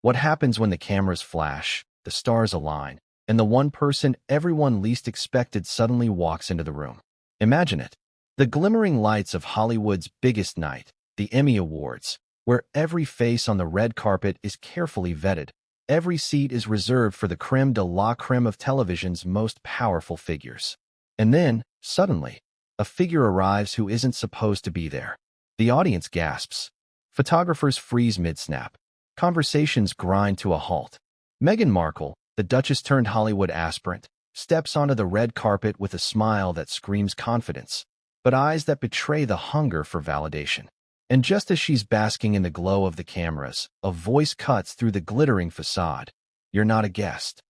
What happens when the cameras flash, the stars align, and the one person everyone least expected suddenly walks into the room? Imagine it. The glimmering lights of Hollywood's biggest night, the Emmy Awards, where every face on the red carpet is carefully vetted. Every seat is reserved for the creme de la creme of television's most powerful figures. And then, suddenly, a figure arrives who isn't supposed to be there. The audience gasps. Photographers freeze mid-snap. Conversations grind to a halt. Meghan Markle, the Duchess-turned-Hollywood aspirant, steps onto the red carpet with a smile that screams confidence, but eyes that betray the hunger for validation. And just as she's basking in the glow of the cameras, a voice cuts through the glittering facade. "You're not a guest."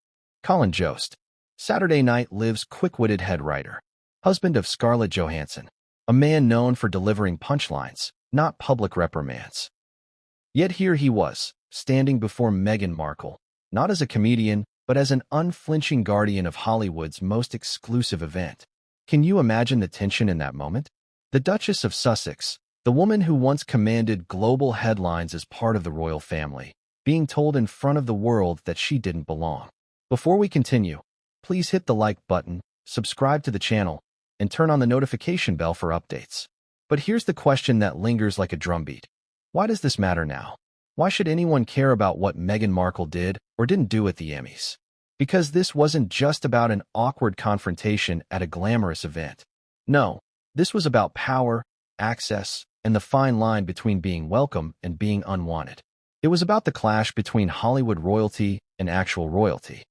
Colin Jost, Saturday Night Live's quick-witted head writer, husband of Scarlett Johansson, a man known for delivering punchlines, not public reprimands. Yet here he was, standing before Meghan Markle, not as a comedian, but as an unflinching guardian of Hollywood's most exclusive event. Can you imagine the tension in that moment? The Duchess of Sussex, the woman who once commanded global headlines as part of the royal family, being told in front of the world that she didn't belong. Before we continue, please hit the like button, subscribe to the channel, and turn on the notification bell for updates. But here's the question that lingers like a drumbeat. Why does this matter now? Why should anyone care about what Meghan Markle did or didn't do at the Emmys? Because this wasn't just about an awkward confrontation at a glamorous event. No, this was about power, access, and the fine line between being welcome and being unwanted. It was about the clash between Hollywood royalty and actual royalty.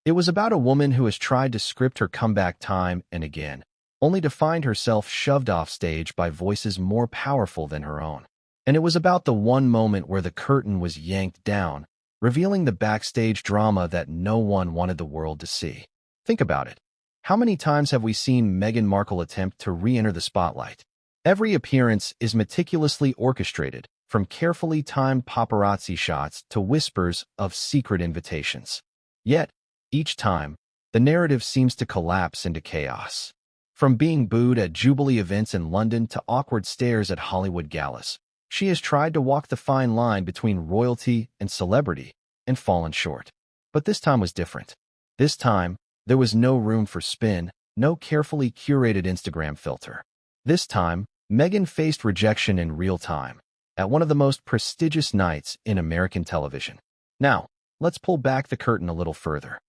It was about a woman who has tried to script her comeback time and again, only to find herself shoved off stage by voices more powerful than her own. And it was about the one moment where the curtain was yanked down, revealing the backstage drama that no one wanted the world to see. Think about it. How many times have we seen Meghan Markle attempt to re-enter the spotlight? Every appearance is meticulously orchestrated, from carefully timed paparazzi shots to whispers of secret invitations. Yet, each time, the narrative seems to collapse into chaos. From being booed at Jubilee events in London to awkward stares at Hollywood galas, she has tried to walk the fine line between royalty and celebrity and fallen short. But this time was different. This time, there was no room for spin, no carefully curated Instagram filter. This time, Meghan faced rejection in real time, at one of the most prestigious nights in American television. Now, let's pull back the curtain a little further.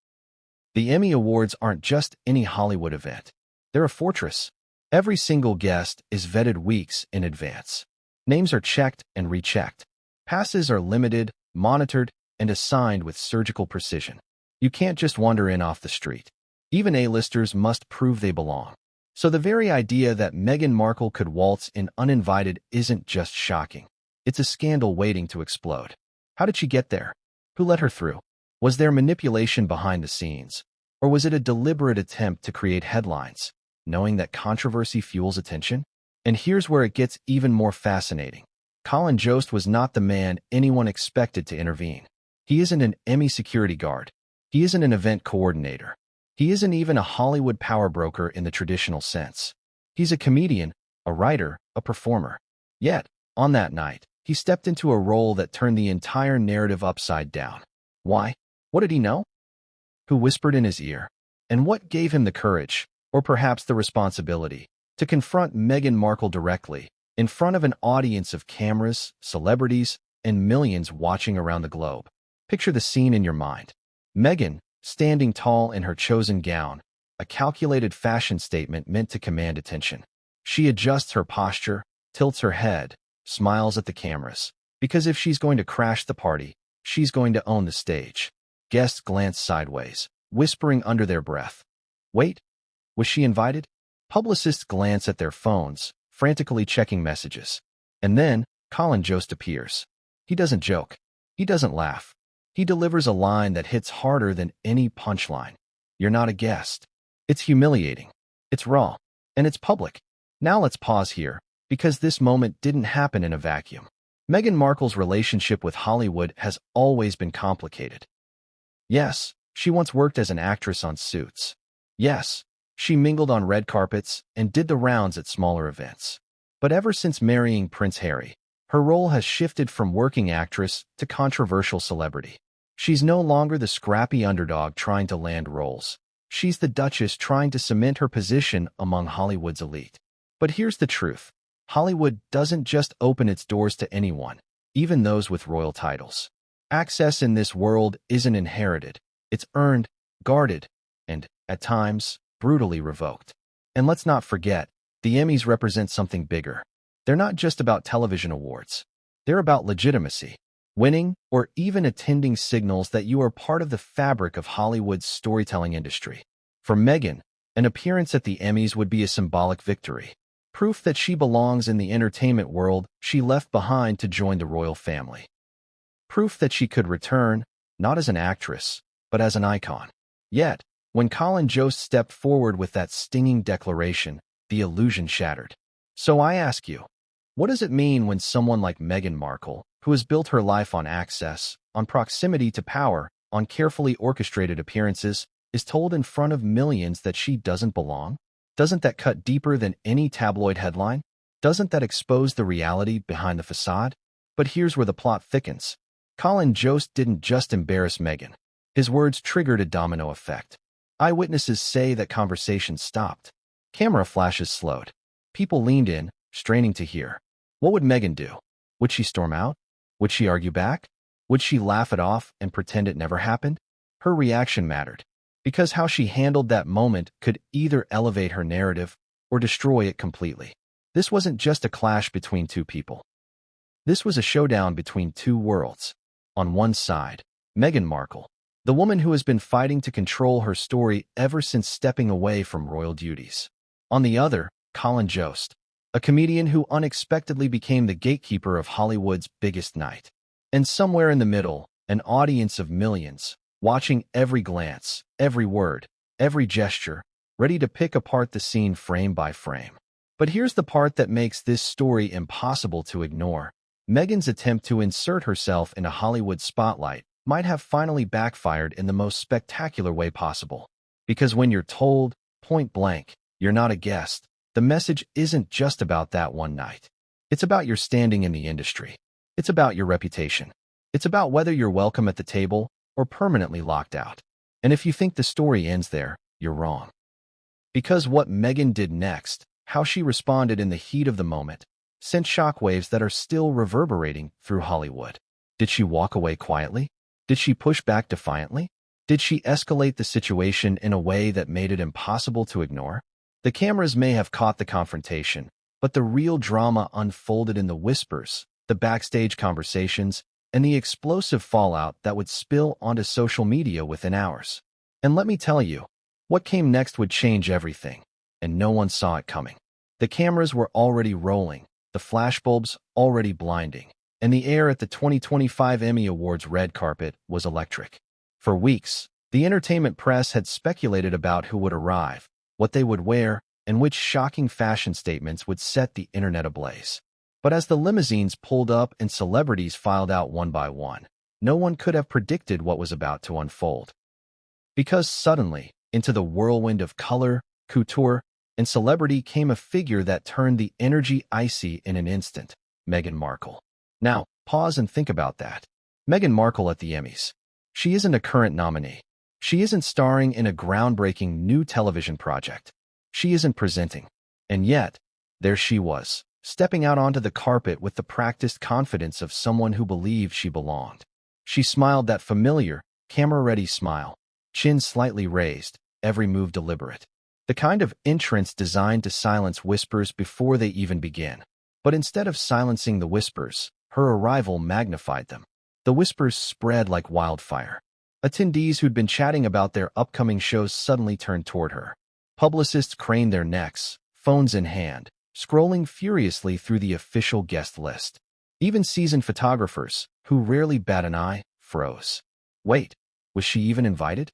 The Emmy Awards aren't just any Hollywood event. They're a fortress. Every single guest is vetted weeks in advance. Names are checked and rechecked. Passes are limited, monitored, and assigned with surgical precision. You can't just wander in off the street. Even A-listers must prove they belong. So the very idea that Meghan Markle could waltz in uninvited isn't just shocking. It's a scandal waiting to explode. How did she get there? Who let her through? Was there manipulation behind the scenes? Or was it a deliberate attempt to create headlines, knowing that controversy fuels attention? And here's where it gets even more fascinating. Colin Jost was not the man anyone expected to intervene. He isn't an Emmy security guard. He isn't an event coordinator. He isn't even a Hollywood power broker in the traditional sense. He's a comedian, a writer, a performer. Yet, on that night, he stepped into a role that turned the entire narrative upside down. Why? What did he know? Who whispered in his ear? And what gave him the courage, or perhaps the responsibility, to confront Meghan Markle directly, in front of an audience of cameras, celebrities, and millions watching around the globe? Picture the scene in your mind. Meghan, standing tall in her chosen gown, a calculated fashion statement meant to command attention. She adjusts her posture, tilts her head, smiles at the cameras, because if she's going to crash the party, she's going to own the stage. Guests glance sideways, whispering under their breath. Wait, was she invited? Publicists glance at their phones, frantically checking messages. And then, Collin Jost appears. He doesn't joke. He doesn't laugh. He delivers a line that hits harder than any punchline. You're not a guest. It's humiliating. It's raw. And it's public. Now let's pause here, because this moment didn't happen in a vacuum. Meghan Markle's relationship with Hollywood has always been complicated. Yes, she once worked as an actress on Suits. Yes, she mingled on red carpets and did the rounds at smaller events. But ever since marrying Prince Harry, Her role has shifted from working actress to controversial celebrity. She's no longer the scrappy underdog trying to land roles. She's the Duchess trying to cement her position among Hollywood's elite. But here's the truth. Hollywood doesn't just open its doors to anyone, even those with royal titles. Access in this world isn't inherited. It's earned, guarded, and, at times, brutally revoked. And let's not forget, the Emmys represent something bigger. They're not just about television awards. They're about legitimacy. Winning, or even attending, signals that you are part of the fabric of Hollywood's storytelling industry. For Meghan, an appearance at the Emmys would be a symbolic victory. Proof that she belongs in the entertainment world she left behind to join the royal family. Proof that she could return, not as an actress, but as an icon. Yet, when Colin Jost stepped forward with that stinging declaration, the illusion shattered. So I ask you, what does it mean when someone like Meghan Markle, who has built her life on access, on proximity to power, on carefully orchestrated appearances, is told in front of millions that she doesn't belong? Doesn't that cut deeper than any tabloid headline? Doesn't that expose the reality behind the facade? But here's where the plot thickens. Collin Jost didn't just embarrass Meghan. His words triggered a domino effect. Eyewitnesses say that conversations stopped. Camera flashes slowed. People leaned in, straining to hear. What would Meghan do? Would she storm out? Would she argue back? Would she laugh it off and pretend it never happened? Her reaction mattered, because how she handled that moment could either elevate her narrative or destroy it completely. This wasn't just a clash between two people. This was a showdown between two worlds. On one side, Meghan Markle, the woman who has been fighting to control her story ever since stepping away from royal duties. On the other, Colin Jost, a comedian who unexpectedly became the gatekeeper of Hollywood's biggest night. And somewhere in the middle, an audience of millions, watching every glance, every word, every gesture, ready to pick apart the scene frame by frame. But here's the part that makes this story impossible to ignore. Meghan's attempt to insert herself in a Hollywood spotlight might have finally backfired in the most spectacular way possible. Because when you're told, point blank, you're not a guest, the message isn't just about that one night. It's about your standing in the industry. It's about your reputation. It's about whether you're welcome at the table or permanently locked out. And if you think the story ends there, you're wrong. Because what Meghan did next, how she responded in the heat of the moment, sent shockwaves that are still reverberating through Hollywood. Did she walk away quietly? Did she push back defiantly? Did she escalate the situation in a way that made it impossible to ignore? The cameras may have caught the confrontation, but the real drama unfolded in the whispers, the backstage conversations, and the explosive fallout that would spill onto social media within hours. And let me tell you, what came next would change everything, and no one saw it coming. The cameras were already rolling, the flashbulbs already blinding, and the air at the 2025 Emmy Awards red carpet was electric. For weeks, the entertainment press had speculated about who would arrive, what they would wear, and which shocking fashion statements would set the internet ablaze. But as the limousines pulled up and celebrities filed out one by one, no one could have predicted what was about to unfold. Because suddenly, into the whirlwind of color, couture, and celebrity came a figure that turned the energy icy in an instant: Meghan Markle. Now, pause and think about that. Meghan Markle at the Emmys. She isn't a current nominee. She isn't starring in a groundbreaking new television project. She isn't presenting. And yet, there she was, stepping out onto the carpet with the practiced confidence of someone who believed she belonged. She smiled that familiar, camera-ready smile, chin slightly raised, every move deliberate. The kind of entrance designed to silence whispers before they even begin. But instead of silencing the whispers, her arrival magnified them. The whispers spread like wildfire. Attendees who'd been chatting about their upcoming shows suddenly turned toward her. Publicists craned their necks, phones in hand, scrolling furiously through the official guest list. Even seasoned photographers, who rarely bat an eye, froze. Wait, was she even invited?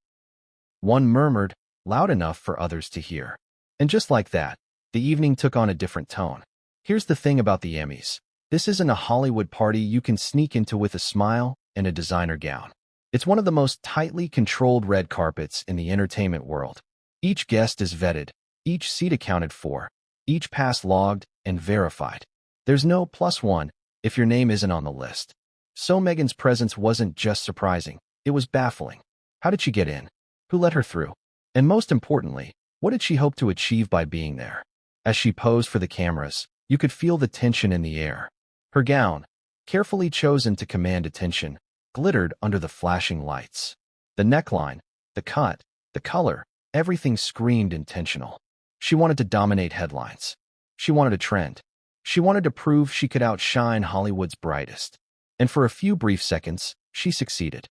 One murmured, loud enough for others to hear. And just like that, the evening took on a different tone. Here's the thing about the Emmys. This isn't a Hollywood party you can sneak into with a smile and a designer gown. It's one of the most tightly controlled red carpets in the entertainment world. Each guest is vetted, each seat accounted for, each pass logged and verified. There's no +1 if your name isn't on the list. So Meghan's presence wasn't just surprising, it was baffling. How did she get in? Who let her through? And most importantly, what did she hope to achieve by being there? As she posed for the cameras, you could feel the tension in the air. Her gown, carefully chosen to command attention, glittered under the flashing lights. The neckline, the cut, the color, everything screamed intentional. She wanted to dominate headlines. She wanted a trend. She wanted to prove she could outshine Hollywood's brightest. And for a few brief seconds, she succeeded.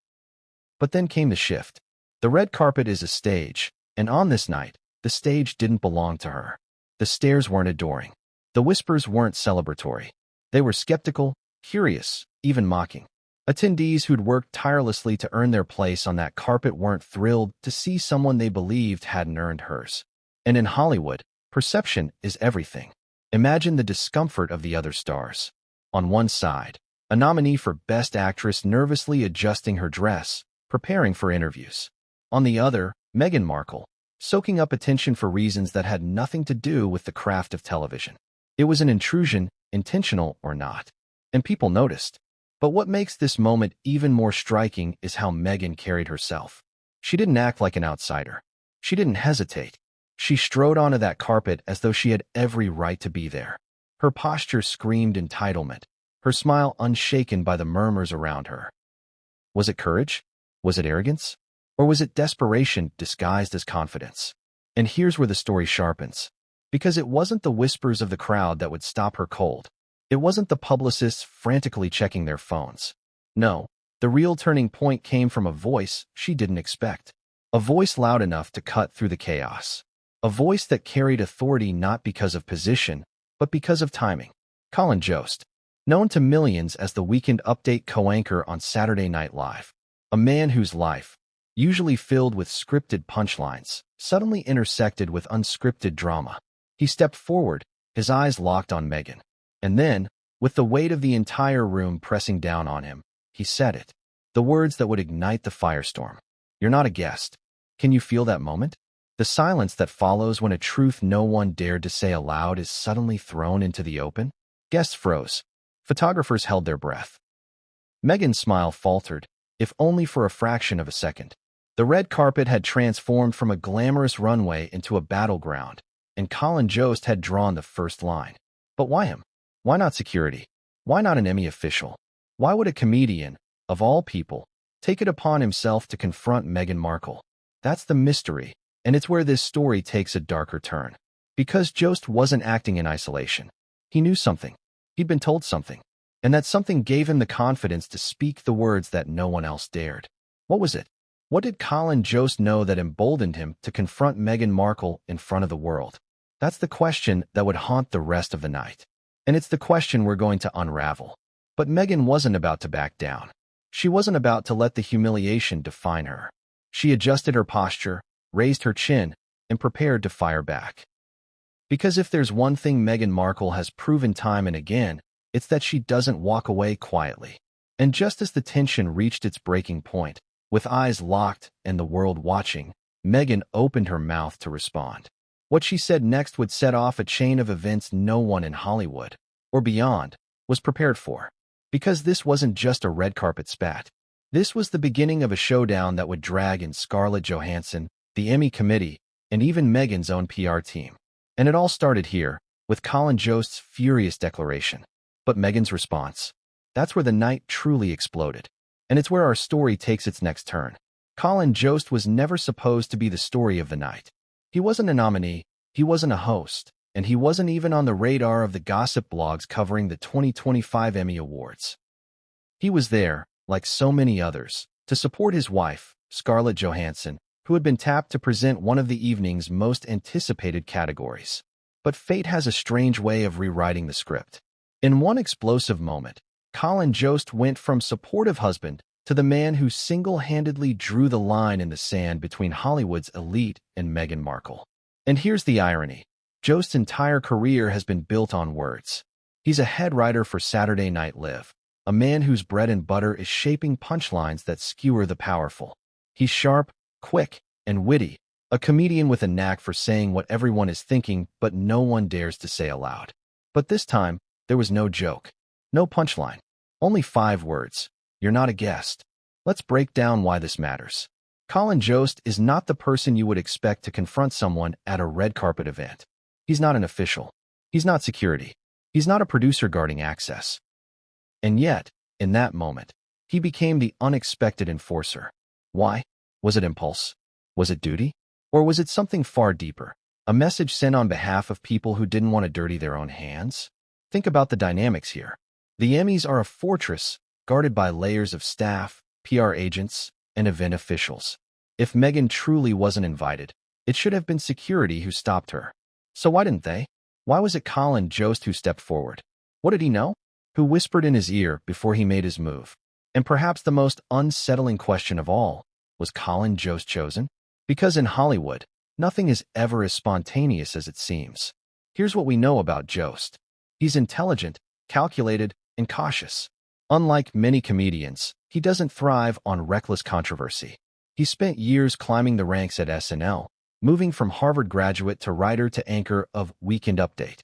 But then came the shift. The red carpet is a stage, and on this night, the stage didn't belong to her. The stares weren't adoring. The whispers weren't celebratory. They were skeptical, curious, even mocking. Attendees who'd worked tirelessly to earn their place on that carpet weren't thrilled to see someone they believed hadn't earned hers. And in Hollywood, perception is everything. Imagine the discomfort of the other stars. On one side, a nominee for Best Actress nervously adjusting her dress, preparing for interviews. On the other, Meghan Markle, soaking up attention for reasons that had nothing to do with the craft of television. It was an intrusion, intentional or not. And people noticed. But what makes this moment even more striking is how Meghan carried herself. She didn't act like an outsider. She didn't hesitate. She strode onto that carpet as though she had every right to be there. Her posture screamed entitlement, her smile unshaken by the murmurs around her. Was it courage? Was it arrogance? Or was it desperation disguised as confidence? And here's where the story sharpens. Because it wasn't the whispers of the crowd that would stop her cold. It wasn't the publicists frantically checking their phones. No, the real turning point came from a voice she didn't expect. A voice loud enough to cut through the chaos. A voice that carried authority not because of position, but because of timing. Colin Jost, known to millions as the Weekend Update co-anchor on Saturday Night Live. A man whose life, usually filled with scripted punchlines, suddenly intersected with unscripted drama. He stepped forward, his eyes locked on Meghan. And then, with the weight of the entire room pressing down on him, he said it. The words that would ignite the firestorm. You're not a guest. Can you feel that moment? The silence that follows when a truth no one dared to say aloud is suddenly thrown into the open? Guests froze. Photographers held their breath. Meghan's smile faltered, if only for a fraction of a second. The red carpet had transformed from a glamorous runway into a battleground, and Colin Jost had drawn the first line. But why him? Why not security? Why not an Emmy official? Why would a comedian, of all people, take it upon himself to confront Meghan Markle? That's the mystery, and it's where this story takes a darker turn. Because Jost wasn't acting in isolation. He knew something. He'd been told something. And that something gave him the confidence to speak the words that no one else dared. What was it? What did Collin Jost know that emboldened him to confront Meghan Markle in front of the world? That's the question that would haunt the rest of the night. And it's the question we're going to unravel. But Meghan wasn't about to back down. She wasn't about to let the humiliation define her. She adjusted her posture, raised her chin, and prepared to fire back. Because if there's one thing Meghan Markle has proven time and again, it's that she doesn't walk away quietly. And just as the tension reached its breaking point, with eyes locked and the world watching, Meghan opened her mouth to respond. What she said next would set off a chain of events no one in Hollywood, or beyond, was prepared for. Because this wasn't just a red carpet spat. This was the beginning of a showdown that would drag in Scarlett Johansson, the Emmy committee, and even Meghan's own PR team. And it all started here, with Colin Jost's furious declaration. But Meghan's response. That's where the night truly exploded. And it's where our story takes its next turn. Colin Jost was never supposed to be the story of the night. He wasn't a nominee, he wasn't a host, and he wasn't even on the radar of the gossip blogs covering the 2025 Emmy Awards. He was there, like so many others, to support his wife, Scarlett Johansson, who had been tapped to present one of the evening's most anticipated categories. But fate has a strange way of rewriting the script. In one explosive moment, Colin Jost went from supportive husband to the man who single-handedly drew the line in the sand between Hollywood's elite and Meghan Markle. And here's the irony. Jost's entire career has been built on words. He's a head writer for Saturday Night Live, a man whose bread and butter is shaping punchlines that skewer the powerful. He's sharp, quick, and witty, a comedian with a knack for saying what everyone is thinking but no one dares to say aloud. But this time, there was no joke. No punchline. Only 5 words. You're not a guest. Let's break down why this matters. Colin Jost is not the person you would expect to confront someone at a red carpet event. He's not an official. He's not security. He's not a producer guarding access. And yet, in that moment, he became the unexpected enforcer. Why? Was it impulse? Was it duty? Or was it something far deeper? A message sent on behalf of people who didn't want to dirty their own hands? Think about the dynamics here. The Emmys are a fortress guarded by layers of staff, PR agents, and event officials. If Meghan truly wasn't invited, it should have been security who stopped her. So why didn't they? Why was it Collin Jost who stepped forward? What did he know? Who whispered in his ear before he made his move? And perhaps the most unsettling question of all, was Collin Jost chosen? Because in Hollywood, nothing is ever as spontaneous as it seems. Here's what we know about Jost. He's intelligent, calculated, and cautious. Unlike many comedians, he doesn't thrive on reckless controversy. He spent years climbing the ranks at SNL, moving from Harvard graduate to writer to anchor of Weekend Update.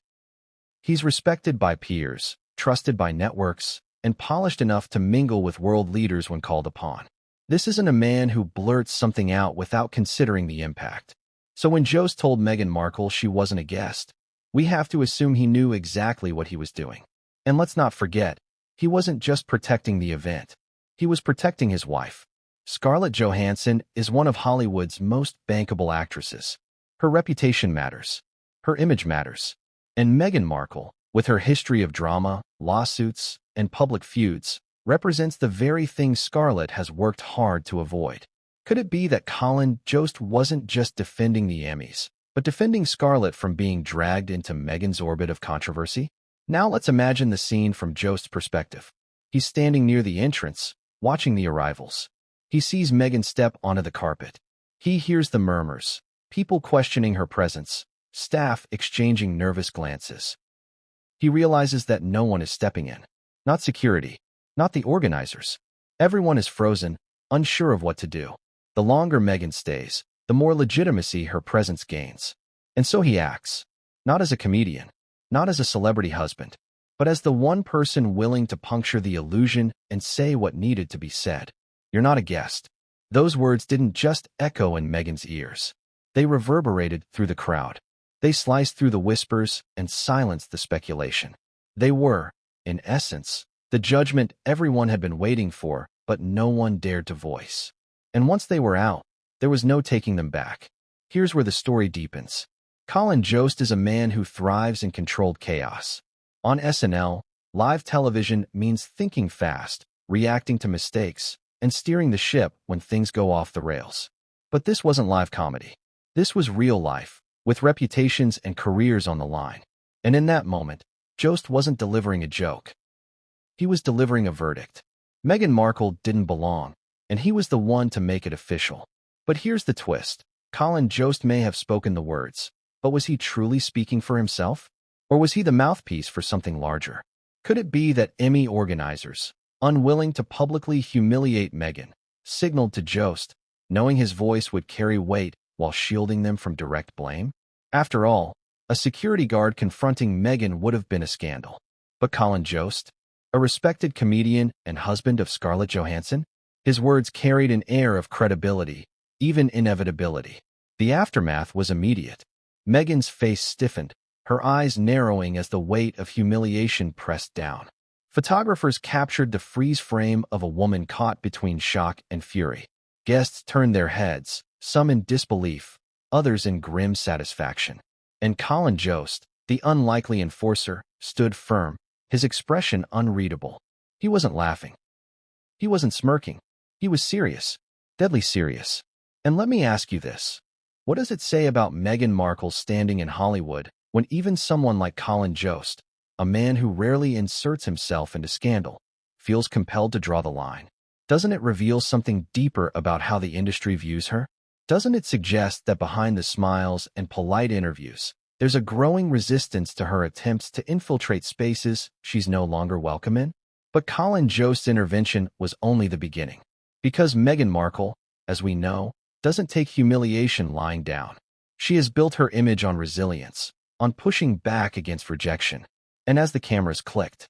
He's respected by peers, trusted by networks, and polished enough to mingle with world leaders when called upon. This isn't a man who blurts something out without considering the impact. So when Jost told Meghan Markle she wasn't a guest, we have to assume he knew exactly what he was doing. And let's not forget, he wasn't just protecting the event. He was protecting his wife. Scarlett Johansson is one of Hollywood's most bankable actresses. Her reputation matters. Her image matters. And Meghan Markle, with her history of drama, lawsuits, and public feuds, represents the very thing Scarlett has worked hard to avoid. Could it be that Collin Jost wasn't just defending the Emmys, but defending Scarlett from being dragged into Meghan's orbit of controversy? Now let's imagine the scene from Jost's perspective. He's standing near the entrance, watching the arrivals. He sees Meghan step onto the carpet. He hears the murmurs, people questioning her presence, staff exchanging nervous glances. He realizes that no one is stepping in. Not security, not the organizers. Everyone is frozen, unsure of what to do. The longer Meghan stays, the more legitimacy her presence gains. And so he acts, not as a comedian, not as a celebrity husband, but as the one person willing to puncture the illusion and say what needed to be said. You're not a guest. Those words didn't just echo in Meghan's ears. They reverberated through the crowd. They sliced through the whispers and silenced the speculation. They were, in essence, the judgment everyone had been waiting for, but no one dared to voice. And once they were out, there was no taking them back. Here's where the story deepens. Collin Jost is a man who thrives in controlled chaos. On SNL, live television means thinking fast, reacting to mistakes, and steering the ship when things go off the rails. But this wasn't live comedy. This was real life, with reputations and careers on the line. And in that moment, Jost wasn't delivering a joke. He was delivering a verdict. Meghan Markle didn't belong, and he was the one to make it official. But here's the twist. Collin Jost may have spoken the words, but was he truly speaking for himself? Or was he the mouthpiece for something larger? Could it be that Emmy organizers, unwilling to publicly humiliate Meghan, signaled to Jost, knowing his voice would carry weight while shielding them from direct blame? After all, a security guard confronting Meghan would have been a scandal. But Collin Jost, a respected comedian and husband of Scarlett Johansson, his words carried an air of credibility, even inevitability. The aftermath was immediate. Meghan's face stiffened, her eyes narrowing as the weight of humiliation pressed down. Photographers captured the freeze frame of a woman caught between shock and fury. Guests turned their heads, some in disbelief, others in grim satisfaction. And Collin Jost, the unlikely enforcer, stood firm, his expression unreadable. He wasn't laughing. He wasn't smirking. He was serious, deadly serious. And let me ask you this. What does it say about Meghan Markle standing in Hollywood when even someone like Collin Jost, a man who rarely inserts himself into scandal, feels compelled to draw the line? Doesn't it reveal something deeper about how the industry views her? Doesn't it suggest that behind the smiles and polite interviews, there's a growing resistance to her attempts to infiltrate spaces she's no longer welcome in? But Collin Jost's intervention was only the beginning. Because Meghan Markle, as we know, doesn't take humiliation lying down. She has built her image on resilience, on pushing back against rejection. And as the cameras clicked,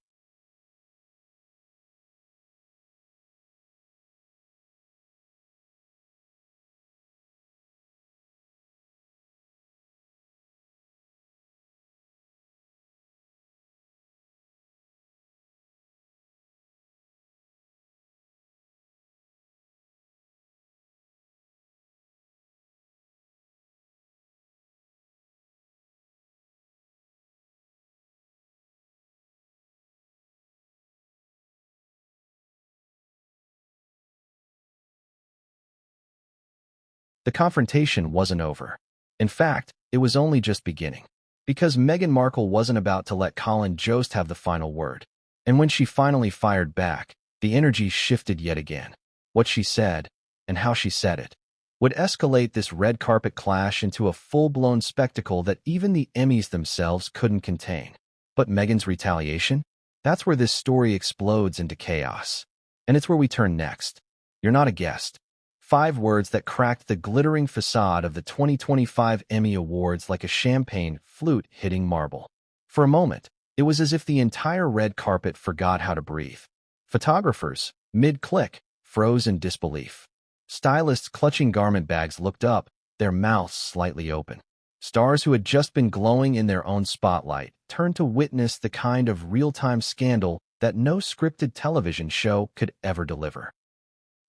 The confrontation wasn't over. In fact, it was only just beginning. Because Meghan Markle wasn't about to let Colin Jost have the final word. And when she finally fired back, the energy shifted yet again. What she said, and how she said it, would escalate this red carpet clash into a full-blown spectacle that even the Emmys themselves couldn't contain. But Meghan's retaliation? That's where this story explodes into chaos. And it's where we turn next. You're not a guest. 5 words that cracked the glittering facade of the 2025 Emmy Awards like a champagne flute hitting marble. For a moment, it was as if the entire red carpet forgot how to breathe. Photographers, mid-click, froze in disbelief. Stylists clutching garment bags looked up, their mouths slightly open. Stars who had just been glowing in their own spotlight turned to witness the kind of real-time scandal that no scripted television show could ever deliver.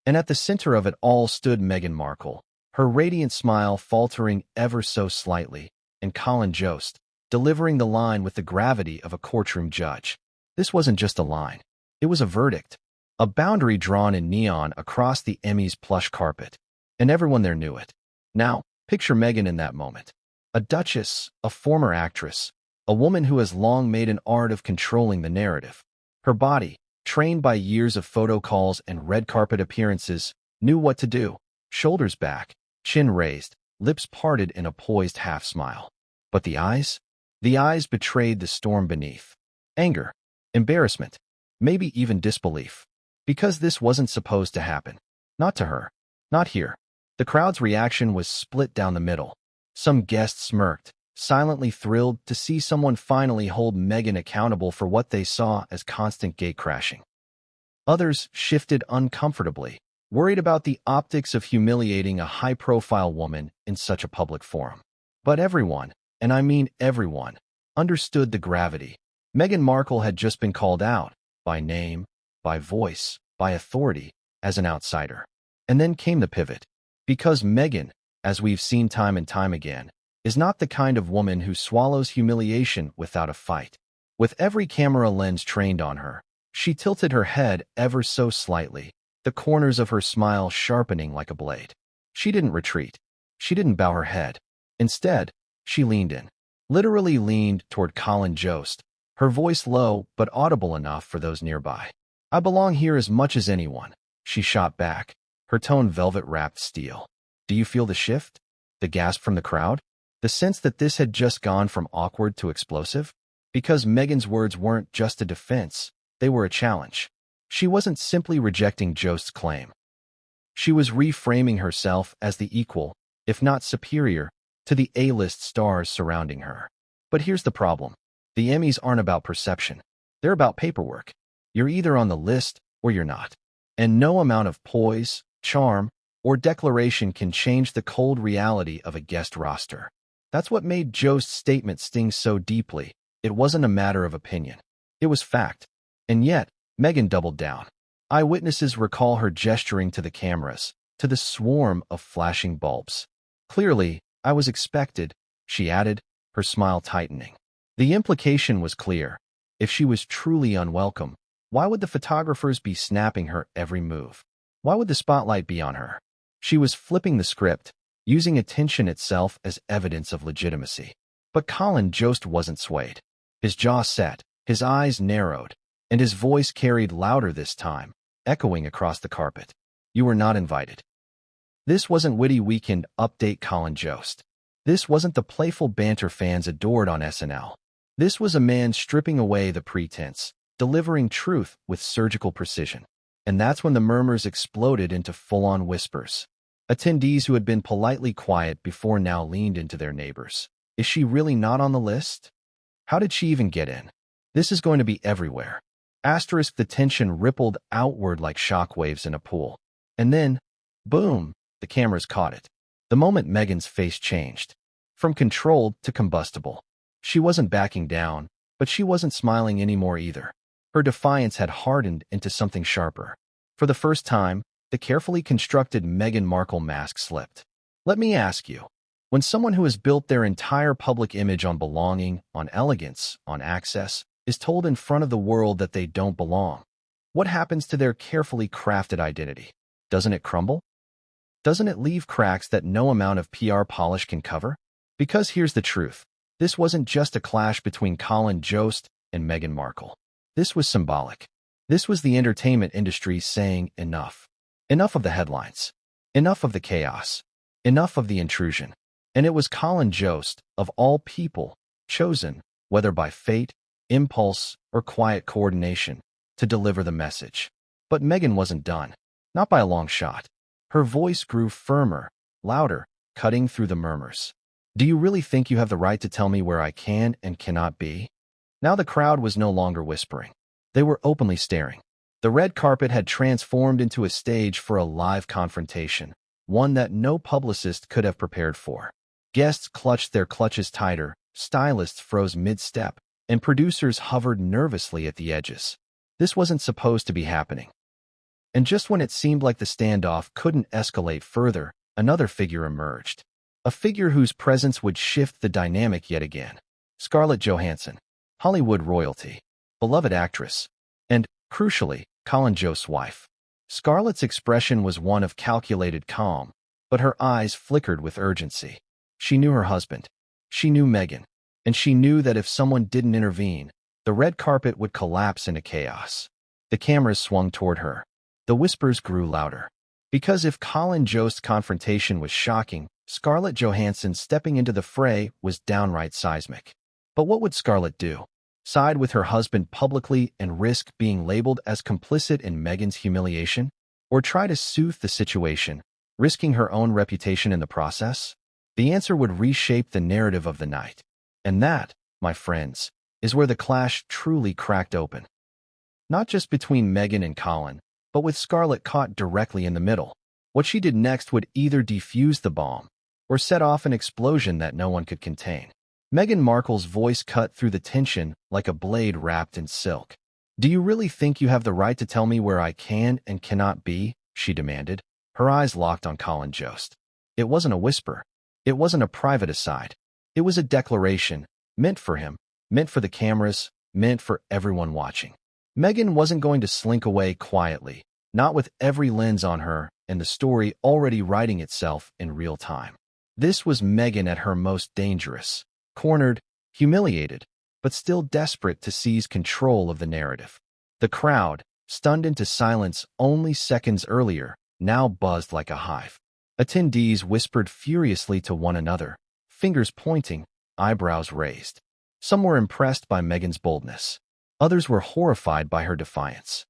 And at the center of it all stood Meghan Markle, her radiant smile faltering ever so slightly, and Colin Jost, delivering the line with the gravity of a courtroom judge. This wasn't just a line. It was a verdict, a boundary drawn in neon across the Emmys plush carpet. And everyone there knew it. Now, picture Meghan in that moment. A duchess, a former actress, a woman who has long made an art of controlling the narrative. Her body, trained by years of photo calls and red carpet appearances, knew what to do. Shoulders back, chin raised, lips parted in a poised half-smile. But the eyes? The eyes betrayed the storm beneath. Anger, embarrassment, maybe even disbelief. Because this wasn't supposed to happen. Not to her. Not here. The crowd's reaction was split down the middle. Some guests smirked, silently thrilled to see someone finally hold Meghan accountable for what they saw as constant gatecrashing. Others shifted uncomfortably, worried about the optics of humiliating a high-profile woman in such a public forum. But everyone, and I mean everyone, understood the gravity. Meghan Markle had just been called out, by name, by voice, by authority, as an outsider. And then came the pivot. Because Meghan, as we've seen time and time again, is not the kind of woman who swallows humiliation without a fight. With every camera lens trained on her, she tilted her head ever so slightly, the corners of her smile sharpening like a blade. She didn't retreat. She didn't bow her head. Instead, she leaned in. Literally leaned toward Colin Jost, her voice low but audible enough for those nearby. "I belong here as much as anyone," she shot back, her tone velvet-wrapped steel. Do you feel the shift? The gasp from the crowd? The sense that this had just gone from awkward to explosive? Because Meghan's words weren't just a defense, they were a challenge. She wasn't simply rejecting Jost's claim. She was reframing herself as the equal, if not superior, to the A-list stars surrounding her. But here's the problem. The Emmys aren't about perception. They're about paperwork. You're either on the list or you're not. And no amount of poise, charm, or declaration can change the cold reality of a guest roster. That's what made Jost's statement sting so deeply. It wasn't a matter of opinion. It was fact. And yet, Meghan doubled down. Eyewitnesses recall her gesturing to the cameras, to the swarm of flashing bulbs. Clearly, I was expected, she added, her smile tightening. The implication was clear. If she was truly unwelcome, why would the photographers be snapping her every move? Why would the spotlight be on her? She was flipping the script, using attention itself as evidence of legitimacy. But Colin Jost wasn't swayed. His jaw set, his eyes narrowed, and his voice carried louder this time, echoing across the carpet. You were not invited. This wasn't witty weekend update Colin Jost. This wasn't the playful banter fans adored on SNL. This was a man stripping away the pretense, delivering truth with surgical precision. And that's when the murmurs exploded into full-on whispers. Attendees who had been politely quiet before now leaned into their neighbors. Is she really not on the list? How did she even get in? This is going to be everywhere. Asterisk, the tension rippled outward like shockwaves in a pool. And then, boom, the cameras caught it. The moment Meghan's face changed. From controlled to combustible. She wasn't backing down, but she wasn't smiling anymore either. Her defiance had hardened into something sharper. For the first time, the carefully constructed Meghan Markle mask slipped. Let me ask you, when someone who has built their entire public image on belonging, on elegance, on access, is told in front of the world that they don't belong, what happens to their carefully crafted identity? Doesn't it crumble? Doesn't it leave cracks that no amount of PR polish can cover? Because here's the truth. This wasn't just a clash between Collin Jost and Meghan Markle. This was symbolic. This was the entertainment industry saying enough. Enough of the headlines. Enough of the chaos. Enough of the intrusion. And it was Colin Jost, of all people, chosen, whether by fate, impulse, or quiet coordination, to deliver the message. But Meghan wasn't done. Not by a long shot. Her voice grew firmer, louder, cutting through the murmurs. Do you really think you have the right to tell me where I can and cannot be? Now the crowd was no longer whispering. They were openly staring. The red carpet had transformed into a stage for a live confrontation, one that no publicist could have prepared for. Guests clutched their clutches tighter, stylists froze mid-step, and producers hovered nervously at the edges. This wasn't supposed to be happening. And just when it seemed like the standoff couldn't escalate further, another figure emerged. A figure whose presence would shift the dynamic yet again. Scarlett Johansson, Hollywood royalty, beloved actress, and, crucially, Colin Jost's wife. Scarlett's expression was one of calculated calm, but her eyes flickered with urgency. She knew her husband. She knew Meghan. And she knew that if someone didn't intervene, the red carpet would collapse into chaos. The cameras swung toward her. The whispers grew louder. Because if Colin Jost's confrontation was shocking, Scarlett Johansson stepping into the fray was downright seismic. But what would Scarlett do? Side with her husband publicly and risk being labeled as complicit in Meghan's humiliation? Or try to soothe the situation, risking her own reputation in the process? The answer would reshape the narrative of the night. And that, my friends, is where the clash truly cracked open. Not just between Meghan and Colin, but with Scarlett caught directly in the middle. What she did next would either defuse the bomb or set off an explosion that no one could contain. Meghan Markle's voice cut through the tension like a blade wrapped in silk. Do you really think you have the right to tell me where I can and cannot be? She demanded, her eyes locked on Colin Jost. It wasn't a whisper. It wasn't a private aside. It was a declaration, meant for him, meant for the cameras, meant for everyone watching. Meghan wasn't going to slink away quietly, not with every lens on her and the story already writing itself in real time. This was Meghan at her most dangerous, cornered, humiliated, but still desperate to seize control of the narrative. The crowd, stunned into silence only seconds earlier, now buzzed like a hive. Attendees whispered furiously to one another, fingers pointing, eyebrows raised. Some were impressed by Meghan's boldness. Others were horrified by her defiance.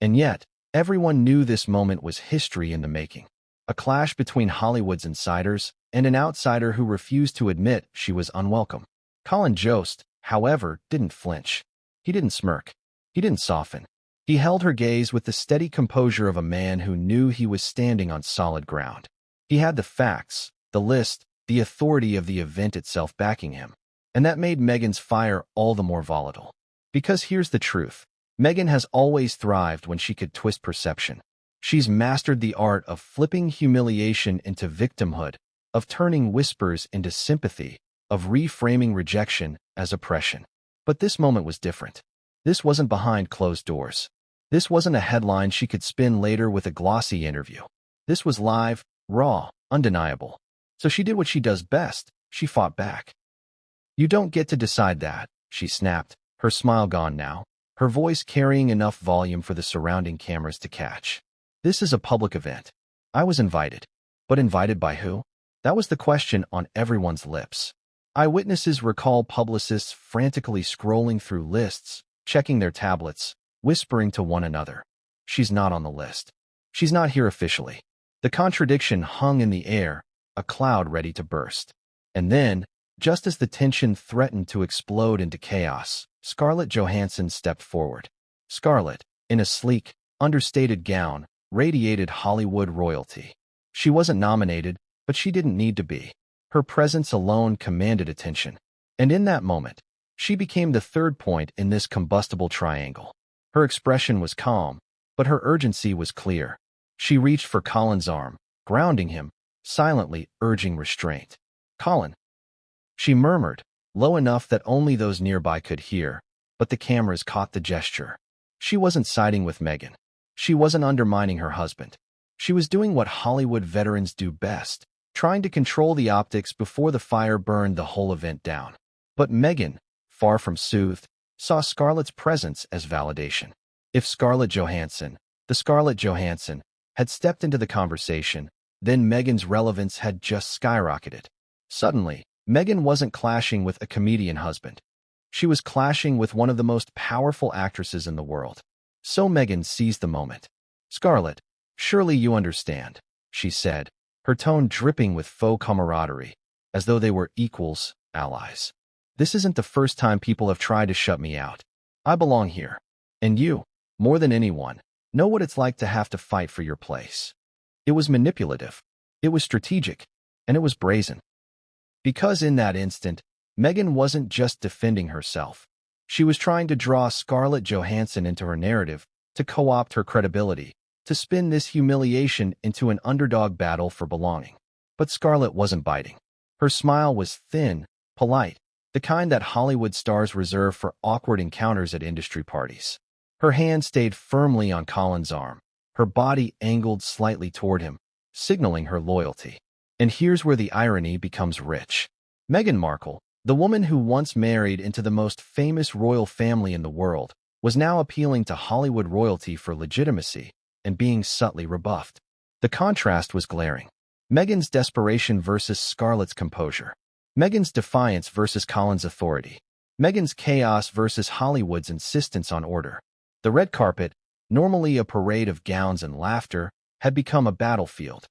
And yet, everyone knew this moment was history in the making. A clash between Hollywood's insiders and an outsider who refused to admit she was unwelcome. Colin Jost, however, didn't flinch. He didn't smirk. He didn't soften. He held her gaze with the steady composure of a man who knew he was standing on solid ground. He had the facts, the list, the authority of the event itself backing him. And that made Meghan's fire all the more volatile. Because here's the truth. Meghan has always thrived when she could twist perception. She's mastered the art of flipping humiliation into victimhood, of turning whispers into sympathy, of reframing rejection as oppression. But this moment was different. This wasn't behind closed doors. This wasn't a headline she could spin later with a glossy interview. This was live, raw, undeniable. So she did what she does best. She fought back. You don't get to decide that, she snapped, her smile gone now, her voice carrying enough volume for the surrounding cameras to catch. This is a public event. I was invited. But invited by who? That was the question on everyone's lips. Eyewitnesses recall publicists frantically scrolling through lists, checking their tablets, whispering to one another. She's not on the list. She's not here officially. The contradiction hung in the air, a cloud ready to burst. And then, just as the tension threatened to explode into chaos, Scarlett Johansson stepped forward. Scarlett, in a sleek, understated gown, radiated Hollywood royalty. She wasn't nominated, but she didn't need to be. Her presence alone commanded attention. And in that moment, she became the third point in this combustible triangle. Her expression was calm, but her urgency was clear. She reached for Colin's arm, grounding him, silently urging restraint. "Colin," she murmured, low enough that only those nearby could hear, but the cameras caught the gesture. She wasn't siding with Meghan. She wasn't undermining her husband. She was doing what Hollywood veterans do best, trying to control the optics before the fire burned the whole event down. But Meghan, far from soothed, saw Scarlett's presence as validation. If the Scarlett Johansson, had stepped into the conversation, then Meghan's relevance had just skyrocketed. Suddenly, Meghan wasn't clashing with a comedian husband. She was clashing with one of the most powerful actresses in the world. So Meghan seized the moment. "Scarlett, surely you understand," she said, her tone dripping with faux camaraderie, as though they were equals, allies. "This isn't the first time people have tried to shut me out. I belong here. And you, more than anyone, know what it's like to have to fight for your place." It was manipulative, it was strategic, and it was brazen. Because in that instant, Meghan wasn't just defending herself. She was trying to draw Scarlett Johansson into her narrative, to co-opt her credibility, to spin this humiliation into an underdog battle for belonging. But Scarlett wasn't biting. Her smile was thin, polite, the kind that Hollywood stars reserve for awkward encounters at industry parties. Her hand stayed firmly on Colin's arm, her body angled slightly toward him, signaling her loyalty. And here's where the irony becomes rich. Meghan Markle, the woman who once married into the most famous royal family in the world, was now appealing to Hollywood royalty for legitimacy and being subtly rebuffed. The contrast was glaring. Meghan's desperation versus Scarlett's composure. Meghan's defiance versus Colin's authority. Meghan's chaos versus Hollywood's insistence on order. The red carpet, normally a parade of gowns and laughter, had become a battlefield.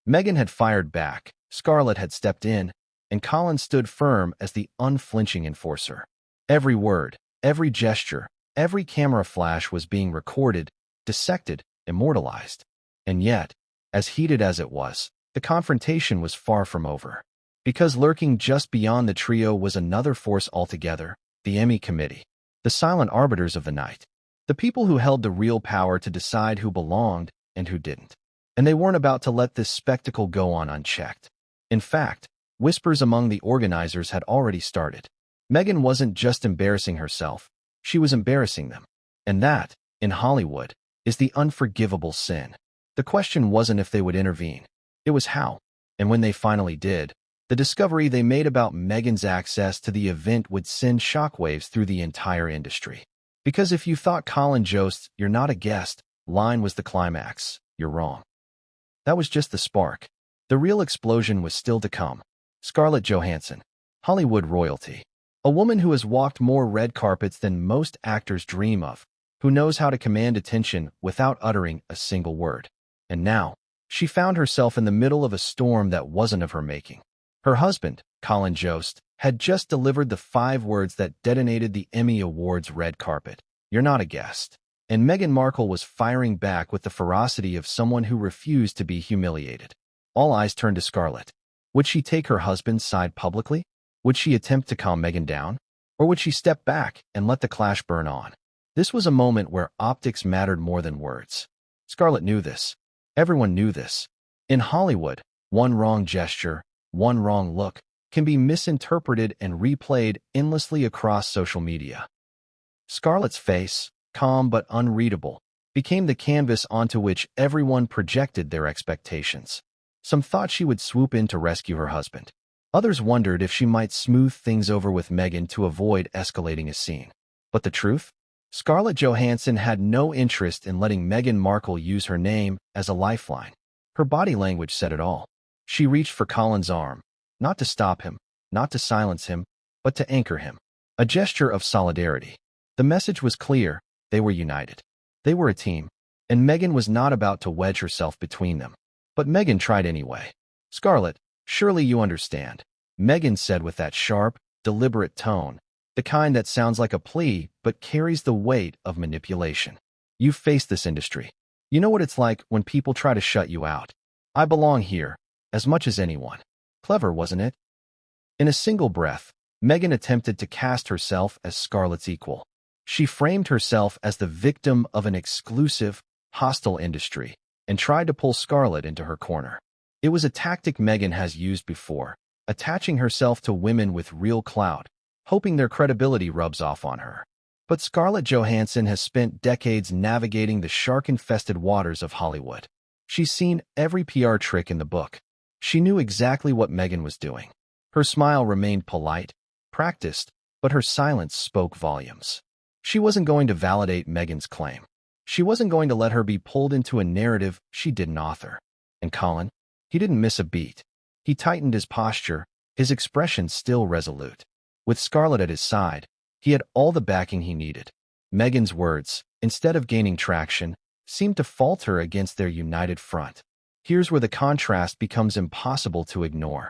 Meghan had fired back, Scarlett had stepped in, and Colin stood firm as the unflinching enforcer. Every word, every gesture, every camera flash was being recorded, dissected, immortalized. And yet, as heated as it was, the confrontation was far from over. Because lurking just beyond the trio was another force altogether, the Emmy Committee. The silent arbiters of the night. The people who held the real power to decide who belonged and who didn't. And they weren't about to let this spectacle go on unchecked. In fact, whispers among the organizers had already started. Meghan wasn't just embarrassing herself, she was embarrassing them. And that, in Hollywood, is the unforgivable sin. The question wasn't if they would intervene, it was how. And when they finally did, the discovery they made about Meghan's access to the event would send shockwaves through the entire industry. Because if you thought Colin Jost, "You're not a guest," line was the climax, you're wrong. That was just the spark. The real explosion was still to come. Scarlett Johansson, Hollywood royalty. A woman who has walked more red carpets than most actors dream of, who knows how to command attention without uttering a single word. And now, she found herself in the middle of a storm that wasn't of her making. Her husband, Colin Jost, had just delivered the 5 words that detonated the Emmy Awards red carpet. "You're not a guest." And Meghan Markle was firing back with the ferocity of someone who refused to be humiliated. All eyes turned to Scarlett. Would she take her husband's side publicly? Would she attempt to calm Meghan down? Or would she step back and let the clash burn on? This was a moment where optics mattered more than words. Scarlett knew this. Everyone knew this. In Hollywood, one wrong gesture, one wrong look, can be misinterpreted and replayed endlessly across social media. Scarlett's face, calm but unreadable, became the canvas onto which everyone projected their expectations. Some thought she would swoop in to rescue her husband. Others wondered if she might smooth things over with Meghan to avoid escalating a scene. But the truth? Scarlett Johansson had no interest in letting Meghan Markle use her name as a lifeline. Her body language said it all. She reached for Colin's arm, not to stop him, not to silence him, but to anchor him. A gesture of solidarity. The message was clear, they were united. They were a team, and Meghan was not about to wedge herself between them. But Meghan tried anyway. "Scarlett, surely you understand," Meghan said with that sharp, deliberate tone, the kind that sounds like a plea but carries the weight of manipulation. "You've faced this industry. You know what it's like when people try to shut you out. I belong here, as much as anyone." Clever, wasn't it? In a single breath, Meghan attempted to cast herself as Scarlett's equal. She framed herself as the victim of an exclusive, hostile industry and tried to pull Scarlett into her corner. It was a tactic Meghan has used before, attaching herself to women with real clout, hoping their credibility rubs off on her. But Scarlett Johansson has spent decades navigating the shark-infested waters of Hollywood. She's seen every PR trick in the book. She knew exactly what Meghan was doing. Her smile remained polite, practiced, but her silence spoke volumes. She wasn't going to validate Meghan's claim. She wasn't going to let her be pulled into a narrative she didn't author. And Colin, he didn't miss a beat. He tightened his posture, his expression still resolute. With Scarlett at his side, he had all the backing he needed. Meghan's words, instead of gaining traction, seemed to falter against their united front. Here's where the contrast becomes impossible to ignore.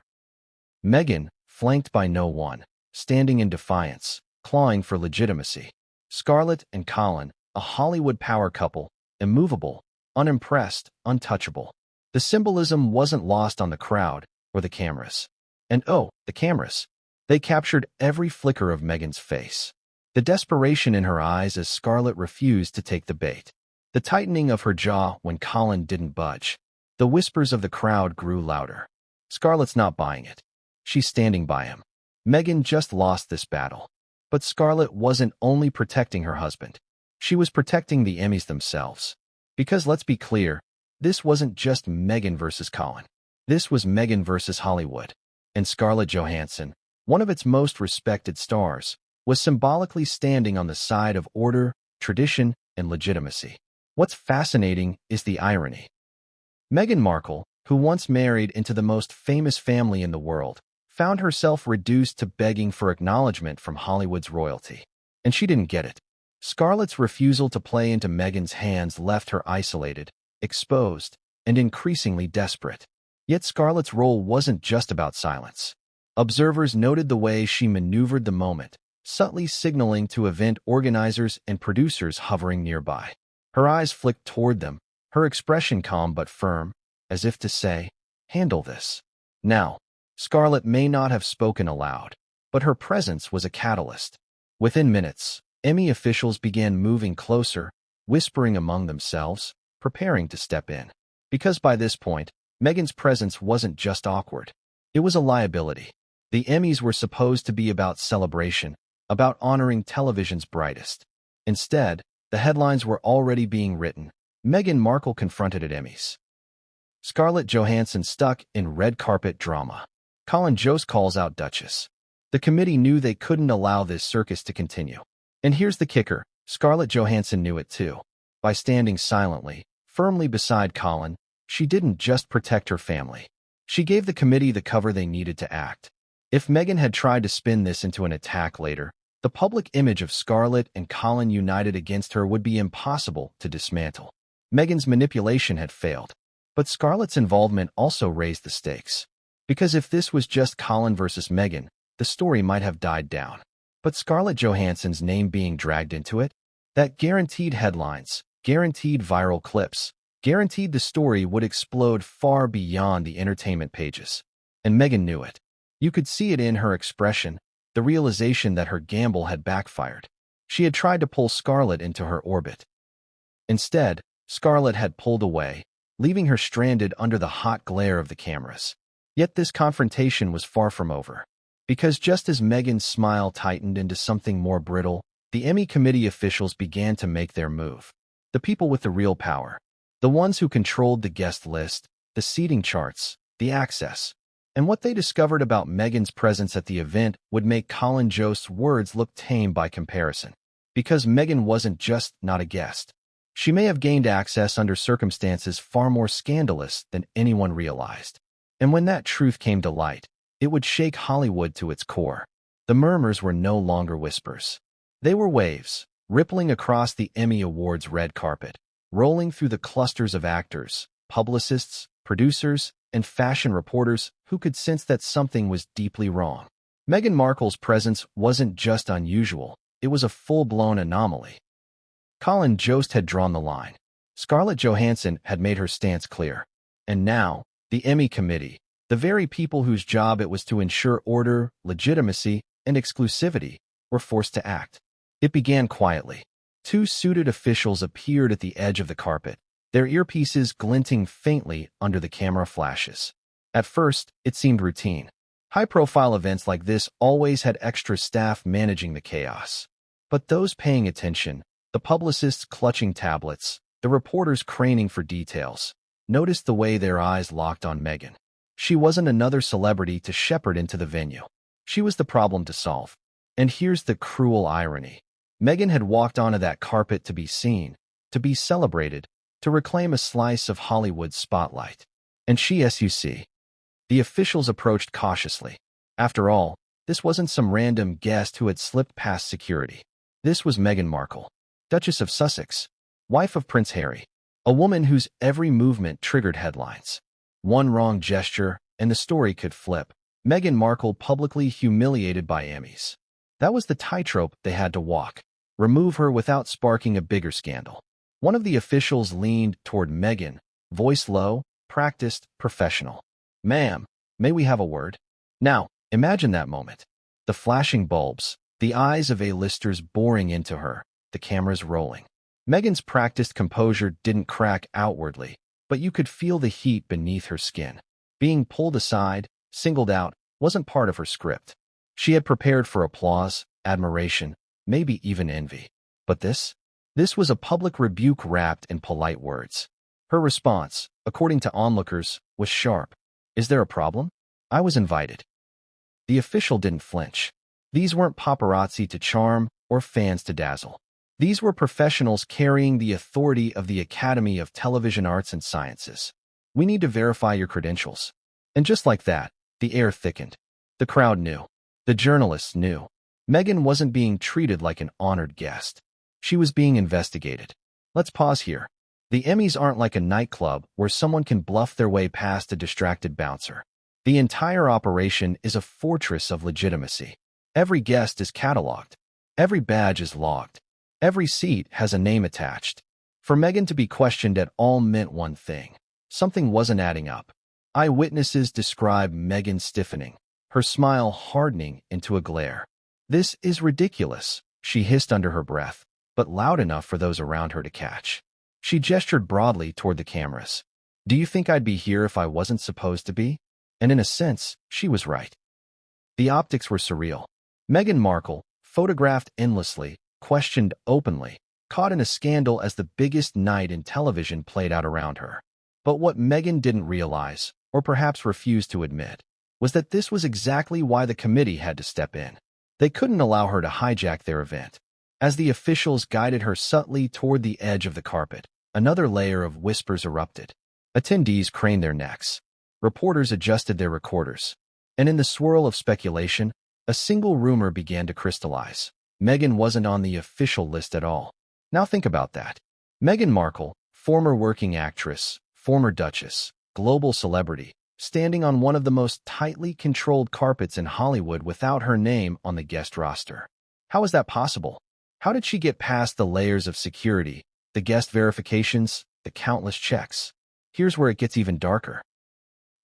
Meghan, flanked by no one, standing in defiance, clawing for legitimacy. Scarlett and Colin, a Hollywood power couple, immovable, unimpressed, untouchable. The symbolism wasn't lost on the crowd or the cameras. And oh, the cameras. They captured every flicker of Meghan's face. The desperation in her eyes as Scarlett refused to take the bait. The tightening of her jaw when Colin didn't budge. The whispers of the crowd grew louder. Scarlett's not buying it. She's standing by him. Meghan just lost this battle. But Scarlett wasn't only protecting her husband. She was protecting the Emmys themselves. Because let's be clear, this wasn't just Meghan versus Colin. This was Meghan versus Hollywood. And Scarlett Johansson, one of its most respected stars, was symbolically standing on the side of order, tradition, and legitimacy. What's fascinating is the irony. Meghan Markle, who once married into the most famous family in the world, found herself reduced to begging for acknowledgement from Hollywood's royalty. And she didn't get it. Scarlett's refusal to play into Meghan's hands left her isolated, exposed, and increasingly desperate. Yet Scarlett's role wasn't just about silence. Observers noted the way she maneuvered the moment, subtly signaling to event organizers and producers hovering nearby. Her eyes flicked toward them, her expression calm but firm, as if to say, "Handle this." Now, Scarlett may not have spoken aloud, but her presence was a catalyst. Within minutes, Emmy officials began moving closer, whispering among themselves, preparing to step in. Because by this point, Meghan's presence wasn't just awkward. It was a liability. The Emmys were supposed to be about celebration, about honoring television's brightest. Instead, the headlines were already being written. Meghan Markle confronted at Emmys. Scarlett Johansson stuck in red carpet drama. Colin Jost calls out Duchess. The committee knew they couldn't allow this circus to continue. And here's the kicker, Scarlett Johansson knew it too. By standing silently, firmly beside Colin, she didn't just protect her family. She gave the committee the cover they needed to act. If Meghan had tried to spin this into an attack later, the public image of Scarlett and Colin united against her would be impossible to dismantle. Meghan's manipulation had failed. But Scarlett's involvement also raised the stakes. Because if this was just Colin versus Meghan, the story might have died down. But Scarlett Johansson's name being dragged into it, that guaranteed headlines, guaranteed viral clips, guaranteed the story would explode far beyond the entertainment pages. And Meghan knew it. You could see it in her expression, the realization that her gamble had backfired. She had tried to pull Scarlett into her orbit. Instead, Scarlett had pulled away, leaving her stranded under the hot glare of the cameras. Yet this confrontation was far from over. Because just as Meghan's smile tightened into something more brittle, the Emmy committee officials began to make their move. The people with the real power. The ones who controlled the guest list, the seating charts, the access. And what they discovered about Meghan's presence at the event would make Collin Jost's words look tame by comparison. Because Meghan wasn't just not a guest. She may have gained access under circumstances far more scandalous than anyone realized. And when that truth came to light, it would shake Hollywood to its core. The murmurs were no longer whispers. They were waves, rippling across the Emmy Awards red carpet, rolling through the clusters of actors, publicists, producers, and fashion reporters who could sense that something was deeply wrong. Meghan Markle's presence wasn't just unusual, it was a full-blown anomaly. Colin Jost had drawn the line. Scarlett Johansson had made her stance clear. And now, the Emmy committee, the very people whose job it was to ensure order, legitimacy, and exclusivity, were forced to act. It began quietly. Two suited officials appeared at the edge of the carpet, their earpieces glinting faintly under the camera flashes. At first, it seemed routine. High-profile events like this always had extra staff managing the chaos. But those paying attention, the publicists clutching tablets, the reporters craning for details, noticed the way their eyes locked on Meghan. She wasn't another celebrity to shepherd into the venue. She was the problem to solve. And here's the cruel irony. Meghan had walked onto that carpet to be seen, to be celebrated, to reclaim a slice of Hollywood's spotlight. And she, as you see. The officials approached cautiously. After all, this wasn't some random guest who had slipped past security. This was Meghan Markle, Duchess of Sussex, wife of Prince Harry, a woman whose every movement triggered headlines. One wrong gesture, and the story could flip. Meghan Markle publicly humiliated by Emmys. That was the tightrope they had to walk. Remove her without sparking a bigger scandal. One of the officials leaned toward Meghan, voice low, practiced, professional. "Ma'am, may we have a word?" Now, imagine that moment. The flashing bulbs, the eyes of A-listers boring into her, the cameras rolling. Meghan's practiced composure didn't crack outwardly, but you could feel the heat beneath her skin. Being pulled aside, singled out, wasn't part of her script. She had prepared for applause, admiration, maybe even envy. But this was a public rebuke wrapped in polite words. Her response, according to onlookers, was sharp. "Is there a problem? I was invited." The official didn't flinch. These weren't paparazzi to charm or fans to dazzle. These were professionals carrying the authority of the Academy of Television Arts and Sciences. "We need to verify your credentials." And just like that, the air thickened. The crowd knew. The journalists knew. Meghan wasn't being treated like an honored guest. She was being investigated. Let's pause here. The Emmys aren't like a nightclub where someone can bluff their way past a distracted bouncer. The entire operation is a fortress of legitimacy. Every guest is cataloged. Every badge is logged. Every seat has a name attached. For Meghan to be questioned at all meant one thing. Something wasn't adding up. Eyewitnesses describe Meghan stiffening, her smile hardening into a glare. "This is ridiculous," she hissed under her breath, but loud enough for those around her to catch. She gestured broadly toward the cameras. "Do you think I'd be here if I wasn't supposed to be?" And in a sense, she was right. The optics were surreal. Meghan Markle, photographed endlessly, questioned openly, caught in a scandal as the biggest night in television played out around her. But what Meghan didn't realize, or perhaps refused to admit, was that this was exactly why the committee had to step in. They couldn't allow her to hijack their event. As the officials guided her subtly toward the edge of the carpet, another layer of whispers erupted. Attendees craned their necks. Reporters adjusted their recorders. And in the swirl of speculation, a single rumor began to crystallize. Meghan wasn't on the official list at all. Now think about that. Meghan Markle, former working actress, former duchess, global celebrity, standing on one of the most tightly controlled carpets in Hollywood without her name on the guest roster. How is that possible? How did she get past the layers of security, the guest verifications, the countless checks? Here's where it gets even darker.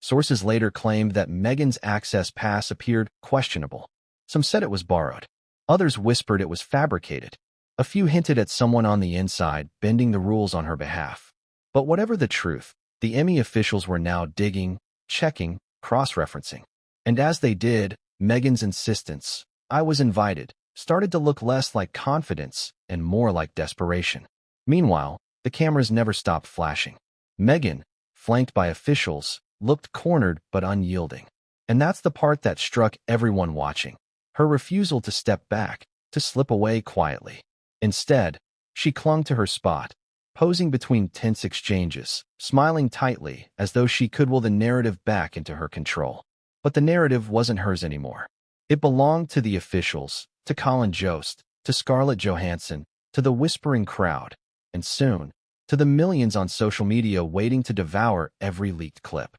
Sources later claimed that Meghan's access pass appeared questionable. Some said it was borrowed. Others whispered it was fabricated. A few hinted at someone on the inside bending the rules on her behalf. But whatever the truth, the Emmy officials were now digging, checking, cross-referencing. And as they did, Meghan's insistence, "I was invited," started to look less like confidence and more like desperation. Meanwhile, the cameras never stopped flashing. Meghan, flanked by officials, looked cornered but unyielding. And that's the part that struck everyone watching. Her refusal to step back, to slip away quietly. Instead, she clung to her spot, posing between tense exchanges, smiling tightly as though she could will the narrative back into her control. But the narrative wasn't hers anymore. It belonged to the officials, to Colin Jost, to Scarlett Johansson, to the whispering crowd, and soon, to the millions on social media waiting to devour every leaked clip.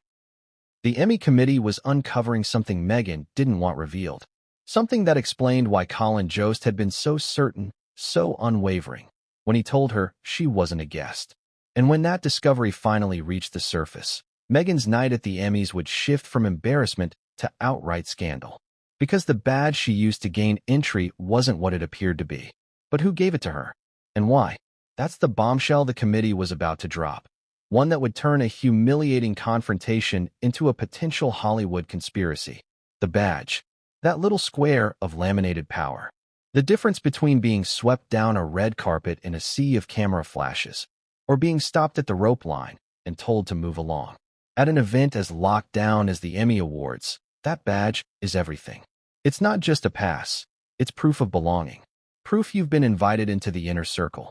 The Emmy committee was uncovering something Meghan didn't want revealed. Something that explained why Colin Jost had been so certain, so unwavering, when he told her she wasn't a guest. And when that discovery finally reached the surface, Meghan's night at the Emmys would shift from embarrassment to outright scandal. Because the badge she used to gain entry wasn't what it appeared to be. But who gave it to her? And why? That's the bombshell the committee was about to drop. One that would turn a humiliating confrontation into a potential Hollywood conspiracy. The badge. That little square of laminated power. The difference between being swept down a red carpet in a sea of camera flashes, or being stopped at the rope line and told to move along. At an event as locked down as the Emmy Awards, that badge is everything. It's not just a pass, it's proof of belonging. Proof you've been invited into the inner circle.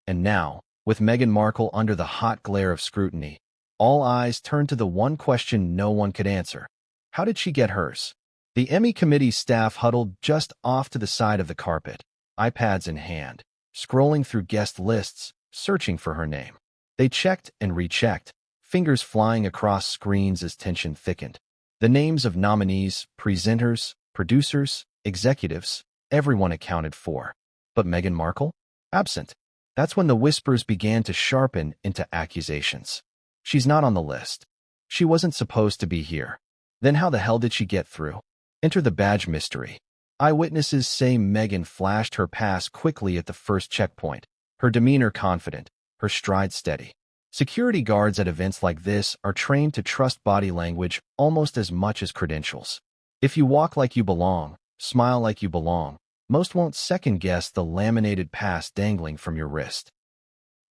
And now, with Meghan Markle under the hot glare of scrutiny, all eyes turned to the one question no one could answer. How did she get hers? The Emmy committee staff huddled just off to the side of the carpet, iPads in hand, scrolling through guest lists, searching for her name. They checked and rechecked, fingers flying across screens as tension thickened. The names of nominees, presenters, producers, executives, everyone accounted for. But Meghan Markle? Absent. That's when the whispers began to sharpen into accusations. She's not on the list. She wasn't supposed to be here. Then how the hell did she get through? Enter the badge mystery. Eyewitnesses say Meghan flashed her pass quickly at the first checkpoint, her demeanor confident, her stride steady. Security guards at events like this are trained to trust body language almost as much as credentials. If you walk like you belong, smile like you belong, most won't second-guess the laminated pass dangling from your wrist.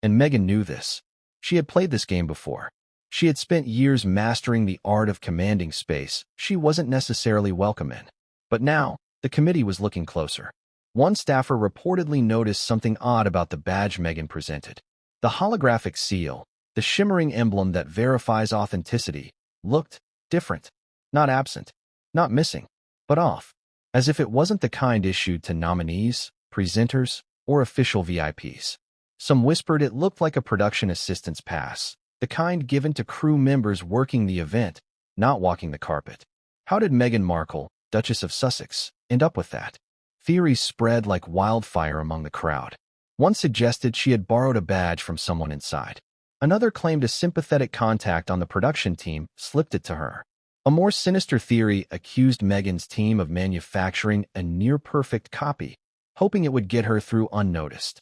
And Meghan knew this. She had played this game before. She had spent years mastering the art of commanding space she wasn't necessarily welcome in. But now, the committee was looking closer. One staffer reportedly noticed something odd about the badge Meghan presented. The holographic seal, the shimmering emblem that verifies authenticity, looked different. Not absent, not missing, but off. As if it wasn't the kind issued to nominees, presenters, or official VIPs. Some whispered it looked like a production assistant's pass, the kind given to crew members working the event, not walking the carpet. How did Meghan Markle, Duchess of Sussex, end up with that? Theories spread like wildfire among the crowd. One suggested she had borrowed a badge from someone inside. Another claimed a sympathetic contact on the production team slipped it to her. A more sinister theory accused Meghan's team of manufacturing a near-perfect copy, hoping it would get her through unnoticed.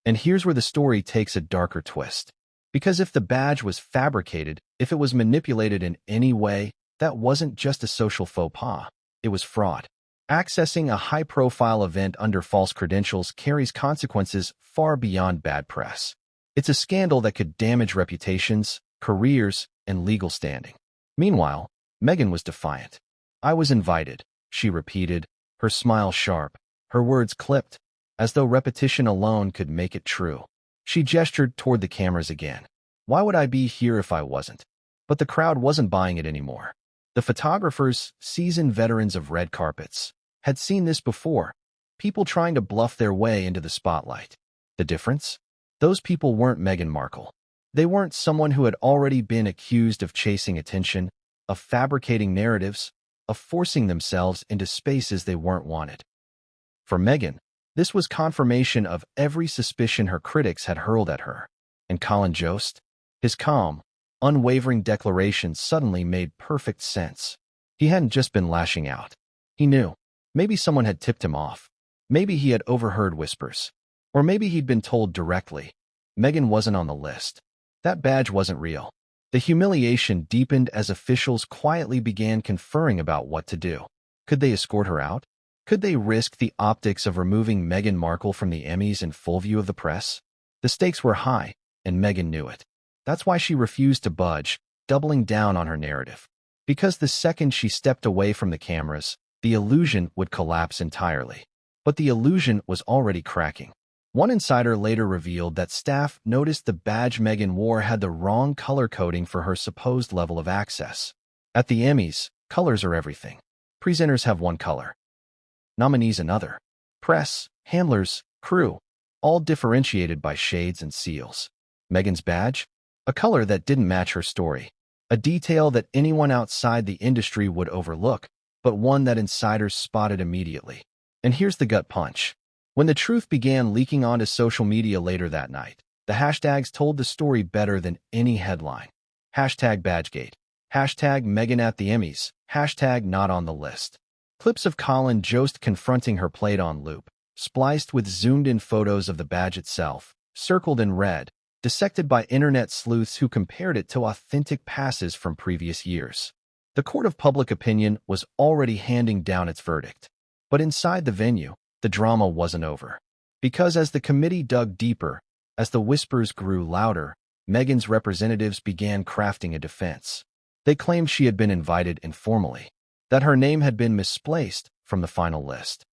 And here's where the story takes a darker twist. Because if the badge was fabricated, if it was manipulated in any way, that wasn't just a social faux pas. It was fraud. Accessing a high-profile event under false credentials carries consequences far beyond bad press. It's a scandal that could damage reputations, careers, and legal standing. Meanwhile, Meghan was defiant. "I was invited," she repeated, her smile sharp, her words clipped, as though repetition alone could make it true. She gestured toward the cameras again. "Why would I be here if I wasn't?" But the crowd wasn't buying it anymore. The photographers, seasoned veterans of red carpets, had seen this before. People trying to bluff their way into the spotlight. The difference? Those people weren't Meghan Markle. They weren't someone who had already been accused of chasing attention, of fabricating narratives, of forcing themselves into spaces they weren't wanted. For Meghan, this was confirmation of every suspicion her critics had hurled at her. And Colin Jost? His calm, unwavering declaration suddenly made perfect sense. He hadn't just been lashing out. He knew. Maybe someone had tipped him off. Maybe he had overheard whispers. Or maybe he'd been told directly. Meghan wasn't on the list. That badge wasn't real. The humiliation deepened as officials quietly began conferring about what to do. Could they escort her out? Could they risk the optics of removing Meghan Markle from the Emmys in full view of the press? The stakes were high, and Meghan knew it. That's why she refused to budge, doubling down on her narrative. Because the second she stepped away from the cameras, the illusion would collapse entirely. But the illusion was already cracking. One insider later revealed that staff noticed the badge Meghan wore had the wrong color coding for her supposed level of access. At the Emmys, colors are everything. Presenters have one color. Nominees another. Press, handlers, crew, all differentiated by shades and seals. Meghan's badge? A color that didn't match her story. A detail that anyone outside the industry would overlook, but one that insiders spotted immediately. And here's the gut punch. When the truth began leaking onto social media later that night, the hashtags told the story better than any headline. Hashtag Badgegate. Hashtag Meghan at the Emmys. Hashtag not on the list. Clips of Colin Jost confronting her played on loop, spliced with zoomed-in photos of the badge itself, circled in red, dissected by internet sleuths who compared it to authentic passes from previous years. The court of public opinion was already handing down its verdict. But inside the venue, the drama wasn't over. Because as the committee dug deeper, as the whispers grew louder, Meghan's representatives began crafting a defense. They claimed she had been invited informally, that her name had been misplaced from the final list,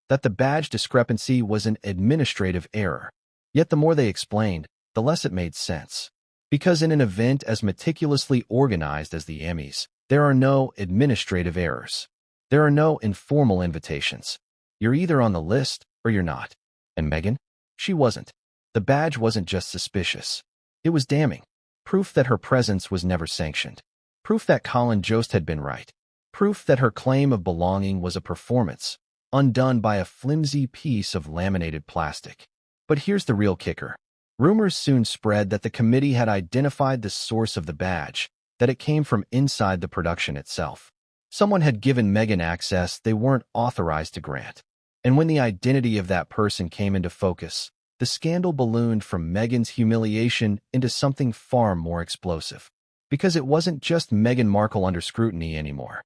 that the badge discrepancy was an administrative error. Yet the more they explained, the less it made sense. Because in an event as meticulously organized as the Emmys, there are no administrative errors. There are no informal invitations. You're either on the list or you're not. And Meghan? She wasn't. The badge wasn't just suspicious. It was damning. Proof that her presence was never sanctioned. Proof that Colin Jost had been right. Proof that her claim of belonging was a performance, undone by a flimsy piece of laminated plastic. But here's the real kicker. Rumors soon spread that the committee had identified the source of the badge, that it came from inside the production itself. Someone had given Meghan access they weren't authorized to grant. And when the identity of that person came into focus, the scandal ballooned from Meghan's humiliation into something far more explosive. Because it wasn't just Meghan Markle under scrutiny anymore.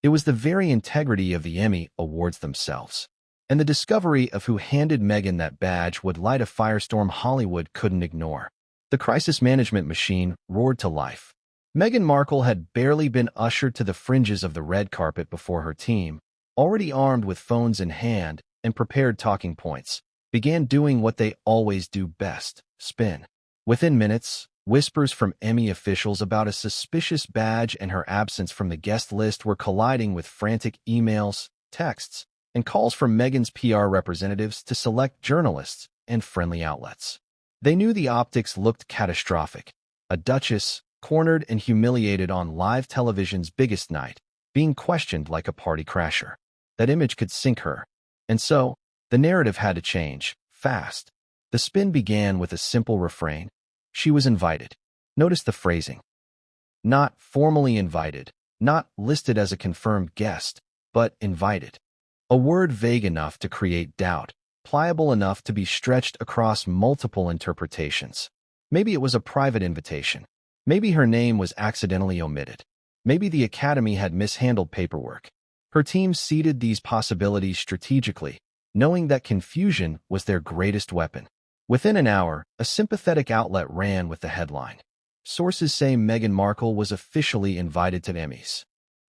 It was the very integrity of the Emmy Awards themselves. And the discovery of who handed Meghan that badge would light a firestorm Hollywood couldn't ignore. The crisis management machine roared to life. Meghan Markle had barely been ushered to the fringes of the red carpet before her team, already armed with phones in hand and prepared talking points, began doing what they always do best, spin. Within minutes, whispers from Emmy officials about a suspicious badge and her absence from the guest list were colliding with frantic emails, texts, and calls from Meghan's PR representatives to select journalists and friendly outlets. They knew the optics looked catastrophic. A duchess, cornered and humiliated on live television's biggest night, being questioned like a party crasher. That image could sink her. And so, the narrative had to change, fast. The spin began with a simple refrain. She was invited. Notice the phrasing. Not formally invited, not listed as a confirmed guest, but invited. A word vague enough to create doubt, pliable enough to be stretched across multiple interpretations. Maybe it was a private invitation. Maybe her name was accidentally omitted. Maybe the Academy had mishandled paperwork. Her team seeded these possibilities strategically, knowing that confusion was their greatest weapon. Within an hour, a sympathetic outlet ran with the headline. Sources say Meghan Markle was officially invited to Emmys.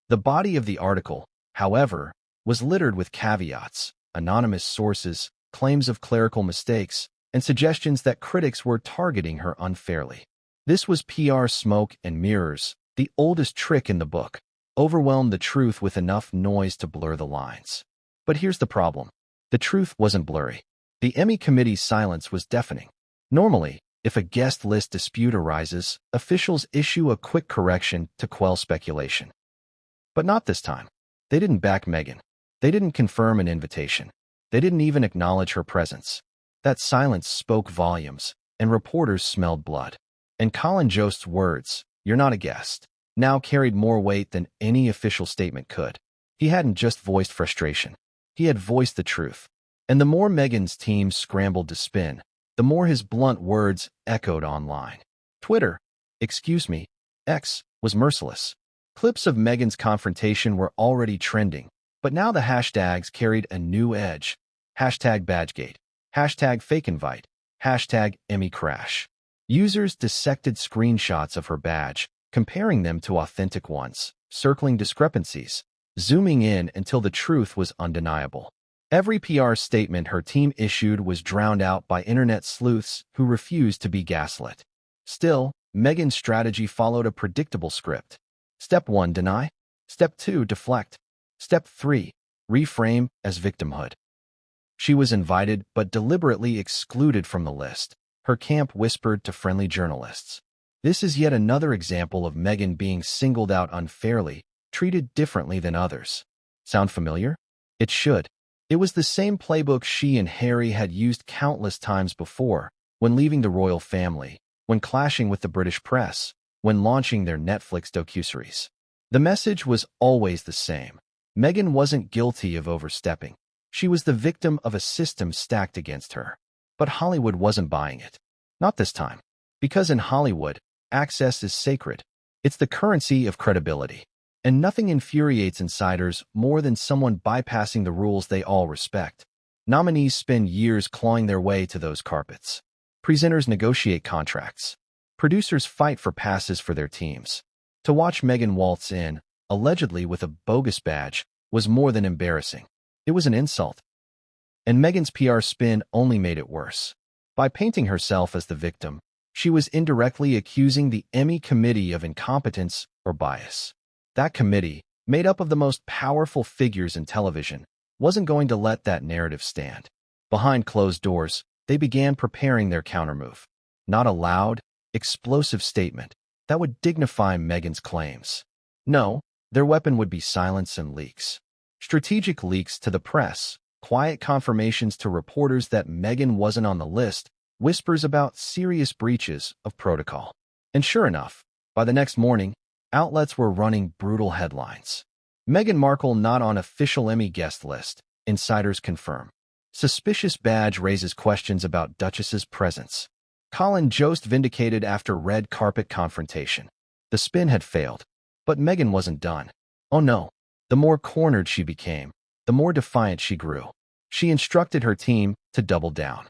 The body of the article, however, was littered with caveats, anonymous sources, claims of clerical mistakes, and suggestions that critics were targeting her unfairly. This was PR smoke and mirrors, the oldest trick in the book. Overwhelm the truth with enough noise to blur the lines. But here's the problem. The truth wasn't blurry. The Emmy committee's silence was deafening. Normally, if a guest list dispute arises, officials issue a quick correction to quell speculation. But not this time. They didn't back Meghan. They didn't confirm an invitation. They didn't even acknowledge her presence. That silence spoke volumes, and reporters smelled blood. And Colin Jost's words, "You're not a guest," now carried more weight than any official statement could. He hadn't just voiced frustration. He had voiced the truth. And the more Meghan's team scrambled to spin, the more his blunt words echoed online. Twitter, X, was merciless. Clips of Meghan's confrontation were already trending, but now the hashtags carried a new edge. Hashtag Badgegate, hashtag FakeInvite, hashtag EmmyCrash. Users dissected screenshots of her badge, comparing them to authentic ones, circling discrepancies, zooming in until the truth was undeniable. Every PR statement her team issued was drowned out by internet sleuths who refused to be gaslit. Still, Meghan's strategy followed a predictable script. Step 1, deny. Step 2, deflect. Step 3, reframe as victimhood. She was invited but deliberately excluded from the list, her camp whispered to friendly journalists. This is yet another example of Meghan being singled out unfairly, treated differently than others. Sound familiar? It should. It was the same playbook she and Harry had used countless times before, when leaving the royal family, when clashing with the British press, when launching their Netflix docuseries. The message was always the same. Meghan wasn't guilty of overstepping. She was the victim of a system stacked against her. But Hollywood wasn't buying it. Not this time. Because in Hollywood, access is sacred. It's the currency of credibility. And nothing infuriates insiders more than someone bypassing the rules they all respect. Nominees spend years clawing their way to those carpets. Presenters negotiate contracts. Producers fight for passes for their teams. To watch Meghan waltz in, allegedly with a bogus badge, was more than embarrassing. It was an insult. And Meghan's PR spin only made it worse. By painting herself as the victim, she was indirectly accusing the Emmy committee of incompetence or bias. That committee, made up of the most powerful figures in television, wasn't going to let that narrative stand. Behind closed doors, they began preparing their countermove. Not a loud, explosive statement that would dignify Meghan's claims. No, their weapon would be silence and leaks. Strategic leaks to the press, quiet confirmations to reporters that Meghan wasn't on the list, whispers about serious breaches of protocol. And sure enough, by the next morning, outlets were running brutal headlines. Meghan Markle not on official Emmy guest list, insiders confirm. Suspicious badge raises questions about Duchess's presence. Colin Jost vindicated after red carpet confrontation. The spin had failed, but Meghan wasn't done. Oh no. The more cornered she became, the more defiant she grew. She instructed her team to double down.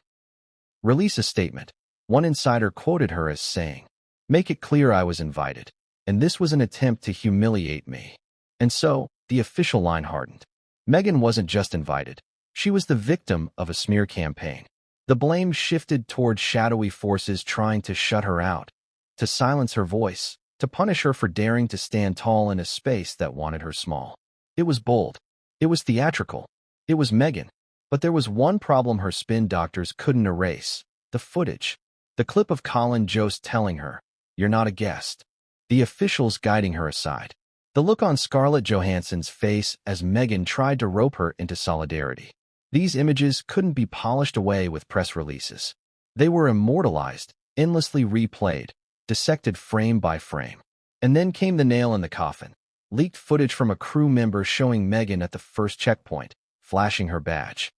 Release a statement. One insider quoted her as saying, "Make it clear I was invited, and this was an attempt to humiliate me." And so, the official line hardened. Meghan wasn't just invited. She was the victim of a smear campaign. The blame shifted toward shadowy forces trying to shut her out, to silence her voice, to punish her for daring to stand tall in a space that wanted her small. It was bold. It was theatrical. It was Meghan. But there was one problem her spin doctors couldn't erase: the footage. The clip of Colin Jost telling her, "You're not a guest." The officials guiding her aside. The look on Scarlett Johansson's face as Meghan tried to rope her into solidarity. These images couldn't be polished away with press releases. They were immortalized, endlessly replayed, dissected frame by frame. And then came the nail in the coffin. Leaked footage from a crew member showing Meghan at the first checkpoint, flashing her badge.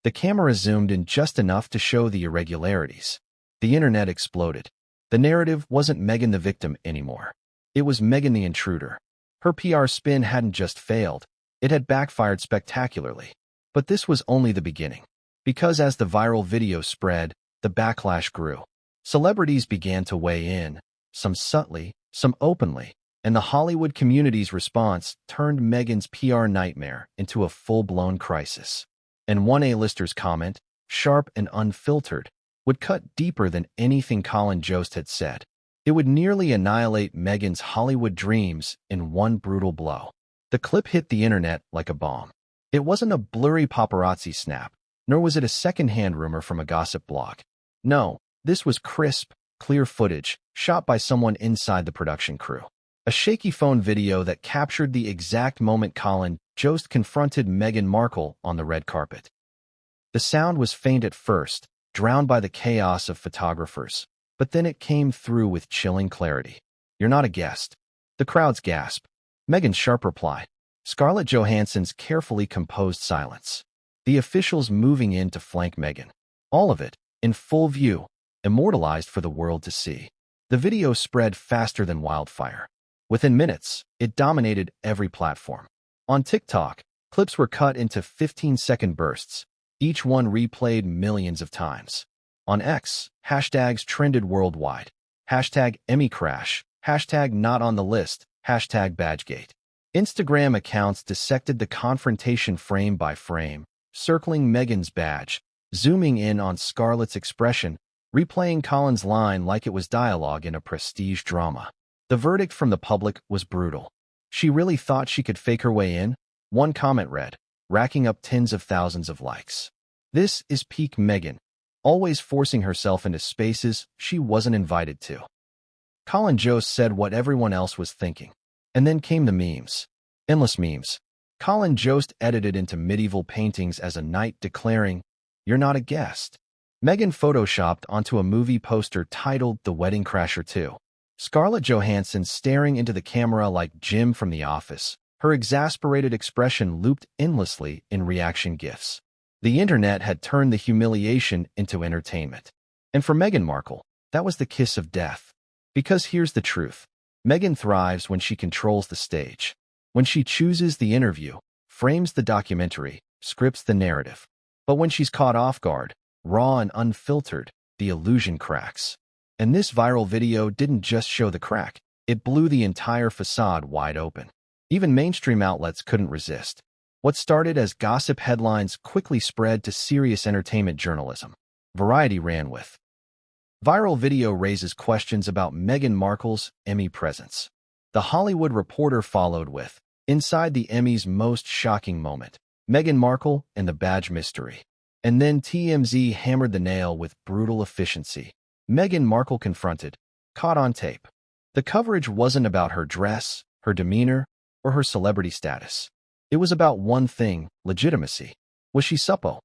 The camera zoomed in just enough to show the irregularities. The internet exploded. The narrative wasn't Meghan the victim anymore. It was Meghan the intruder. Her PR spin hadn't just failed, it had backfired spectacularly. But this was only the beginning. Because as the viral video spread, the backlash grew. Celebrities began to weigh in, some subtly, some openly, and the Hollywood community's response turned Meghan's PR nightmare into a full-blown crisis. And one A-lister's comment, sharp and unfiltered, would cut deeper than anything Colin Jost had said. It would nearly annihilate Meghan's Hollywood dreams in one brutal blow. The clip hit the internet like a bomb. It wasn't a blurry paparazzi snap, nor was it a second-hand rumor from a gossip blog. No, this was crisp, clear footage, shot by someone inside the production crew. A shaky phone video that captured the exact moment Collin Jost confronted Meghan Markle on the red carpet. The sound was faint at first, drowned by the chaos of photographers, but then it came through with chilling clarity. "You're not a guest." The crowd's gasp. Meghan's sharp reply. Scarlett Johansson's carefully composed silence. The officials moving in to flank Meghan. All of it, in full view, immortalized for the world to see. The video spread faster than wildfire. Within minutes, it dominated every platform. On TikTok, clips were cut into 15-second bursts, each one replayed millions of times. On X, hashtags trended worldwide. Hashtag Emmy crash, hashtag not on the list, hashtag Badgegate. Instagram accounts dissected the confrontation frame by frame, circling Meghan's badge, zooming in on Scarlett's expression, replaying Colin's line like it was dialogue in a prestige drama. The verdict from the public was brutal. She really thought she could fake her way in? One comment read, racking up tens of thousands of likes. This is peak Meghan, always forcing herself into spaces she wasn't invited to. Colin Jost said what everyone else was thinking. And then came the memes. Endless memes. Colin Jost edited into medieval paintings as a knight declaring, "You're not a guest." Meghan photoshopped onto a movie poster titled The Wedding Crasher 2. Scarlett Johansson staring into the camera like Jim from The Office, her exasperated expression looped endlessly in reaction GIFs. The internet had turned the humiliation into entertainment. And for Meghan Markle, that was the kiss of death. Because here's the truth. Meghan thrives when she controls the stage. When she chooses the interview, frames the documentary, scripts the narrative. But when she's caught off guard, raw and unfiltered, the illusion cracks. And this viral video didn't just show the crack, it blew the entire facade wide open. Even mainstream outlets couldn't resist. What started as gossip headlines quickly spread to serious entertainment journalism. Variety ran with. Viral video raises questions about Meghan Markle's Emmy presence. The Hollywood Reporter followed with, inside the Emmys' most shocking moment, Meghan Markle and the badge mystery. And then TMZ hammered the nail with brutal efficiency. Meghan Markle confronted, caught on tape. The coverage wasn't about her dress, her demeanor, or her celebrity status. It was about one thing, legitimacy. Was she supple?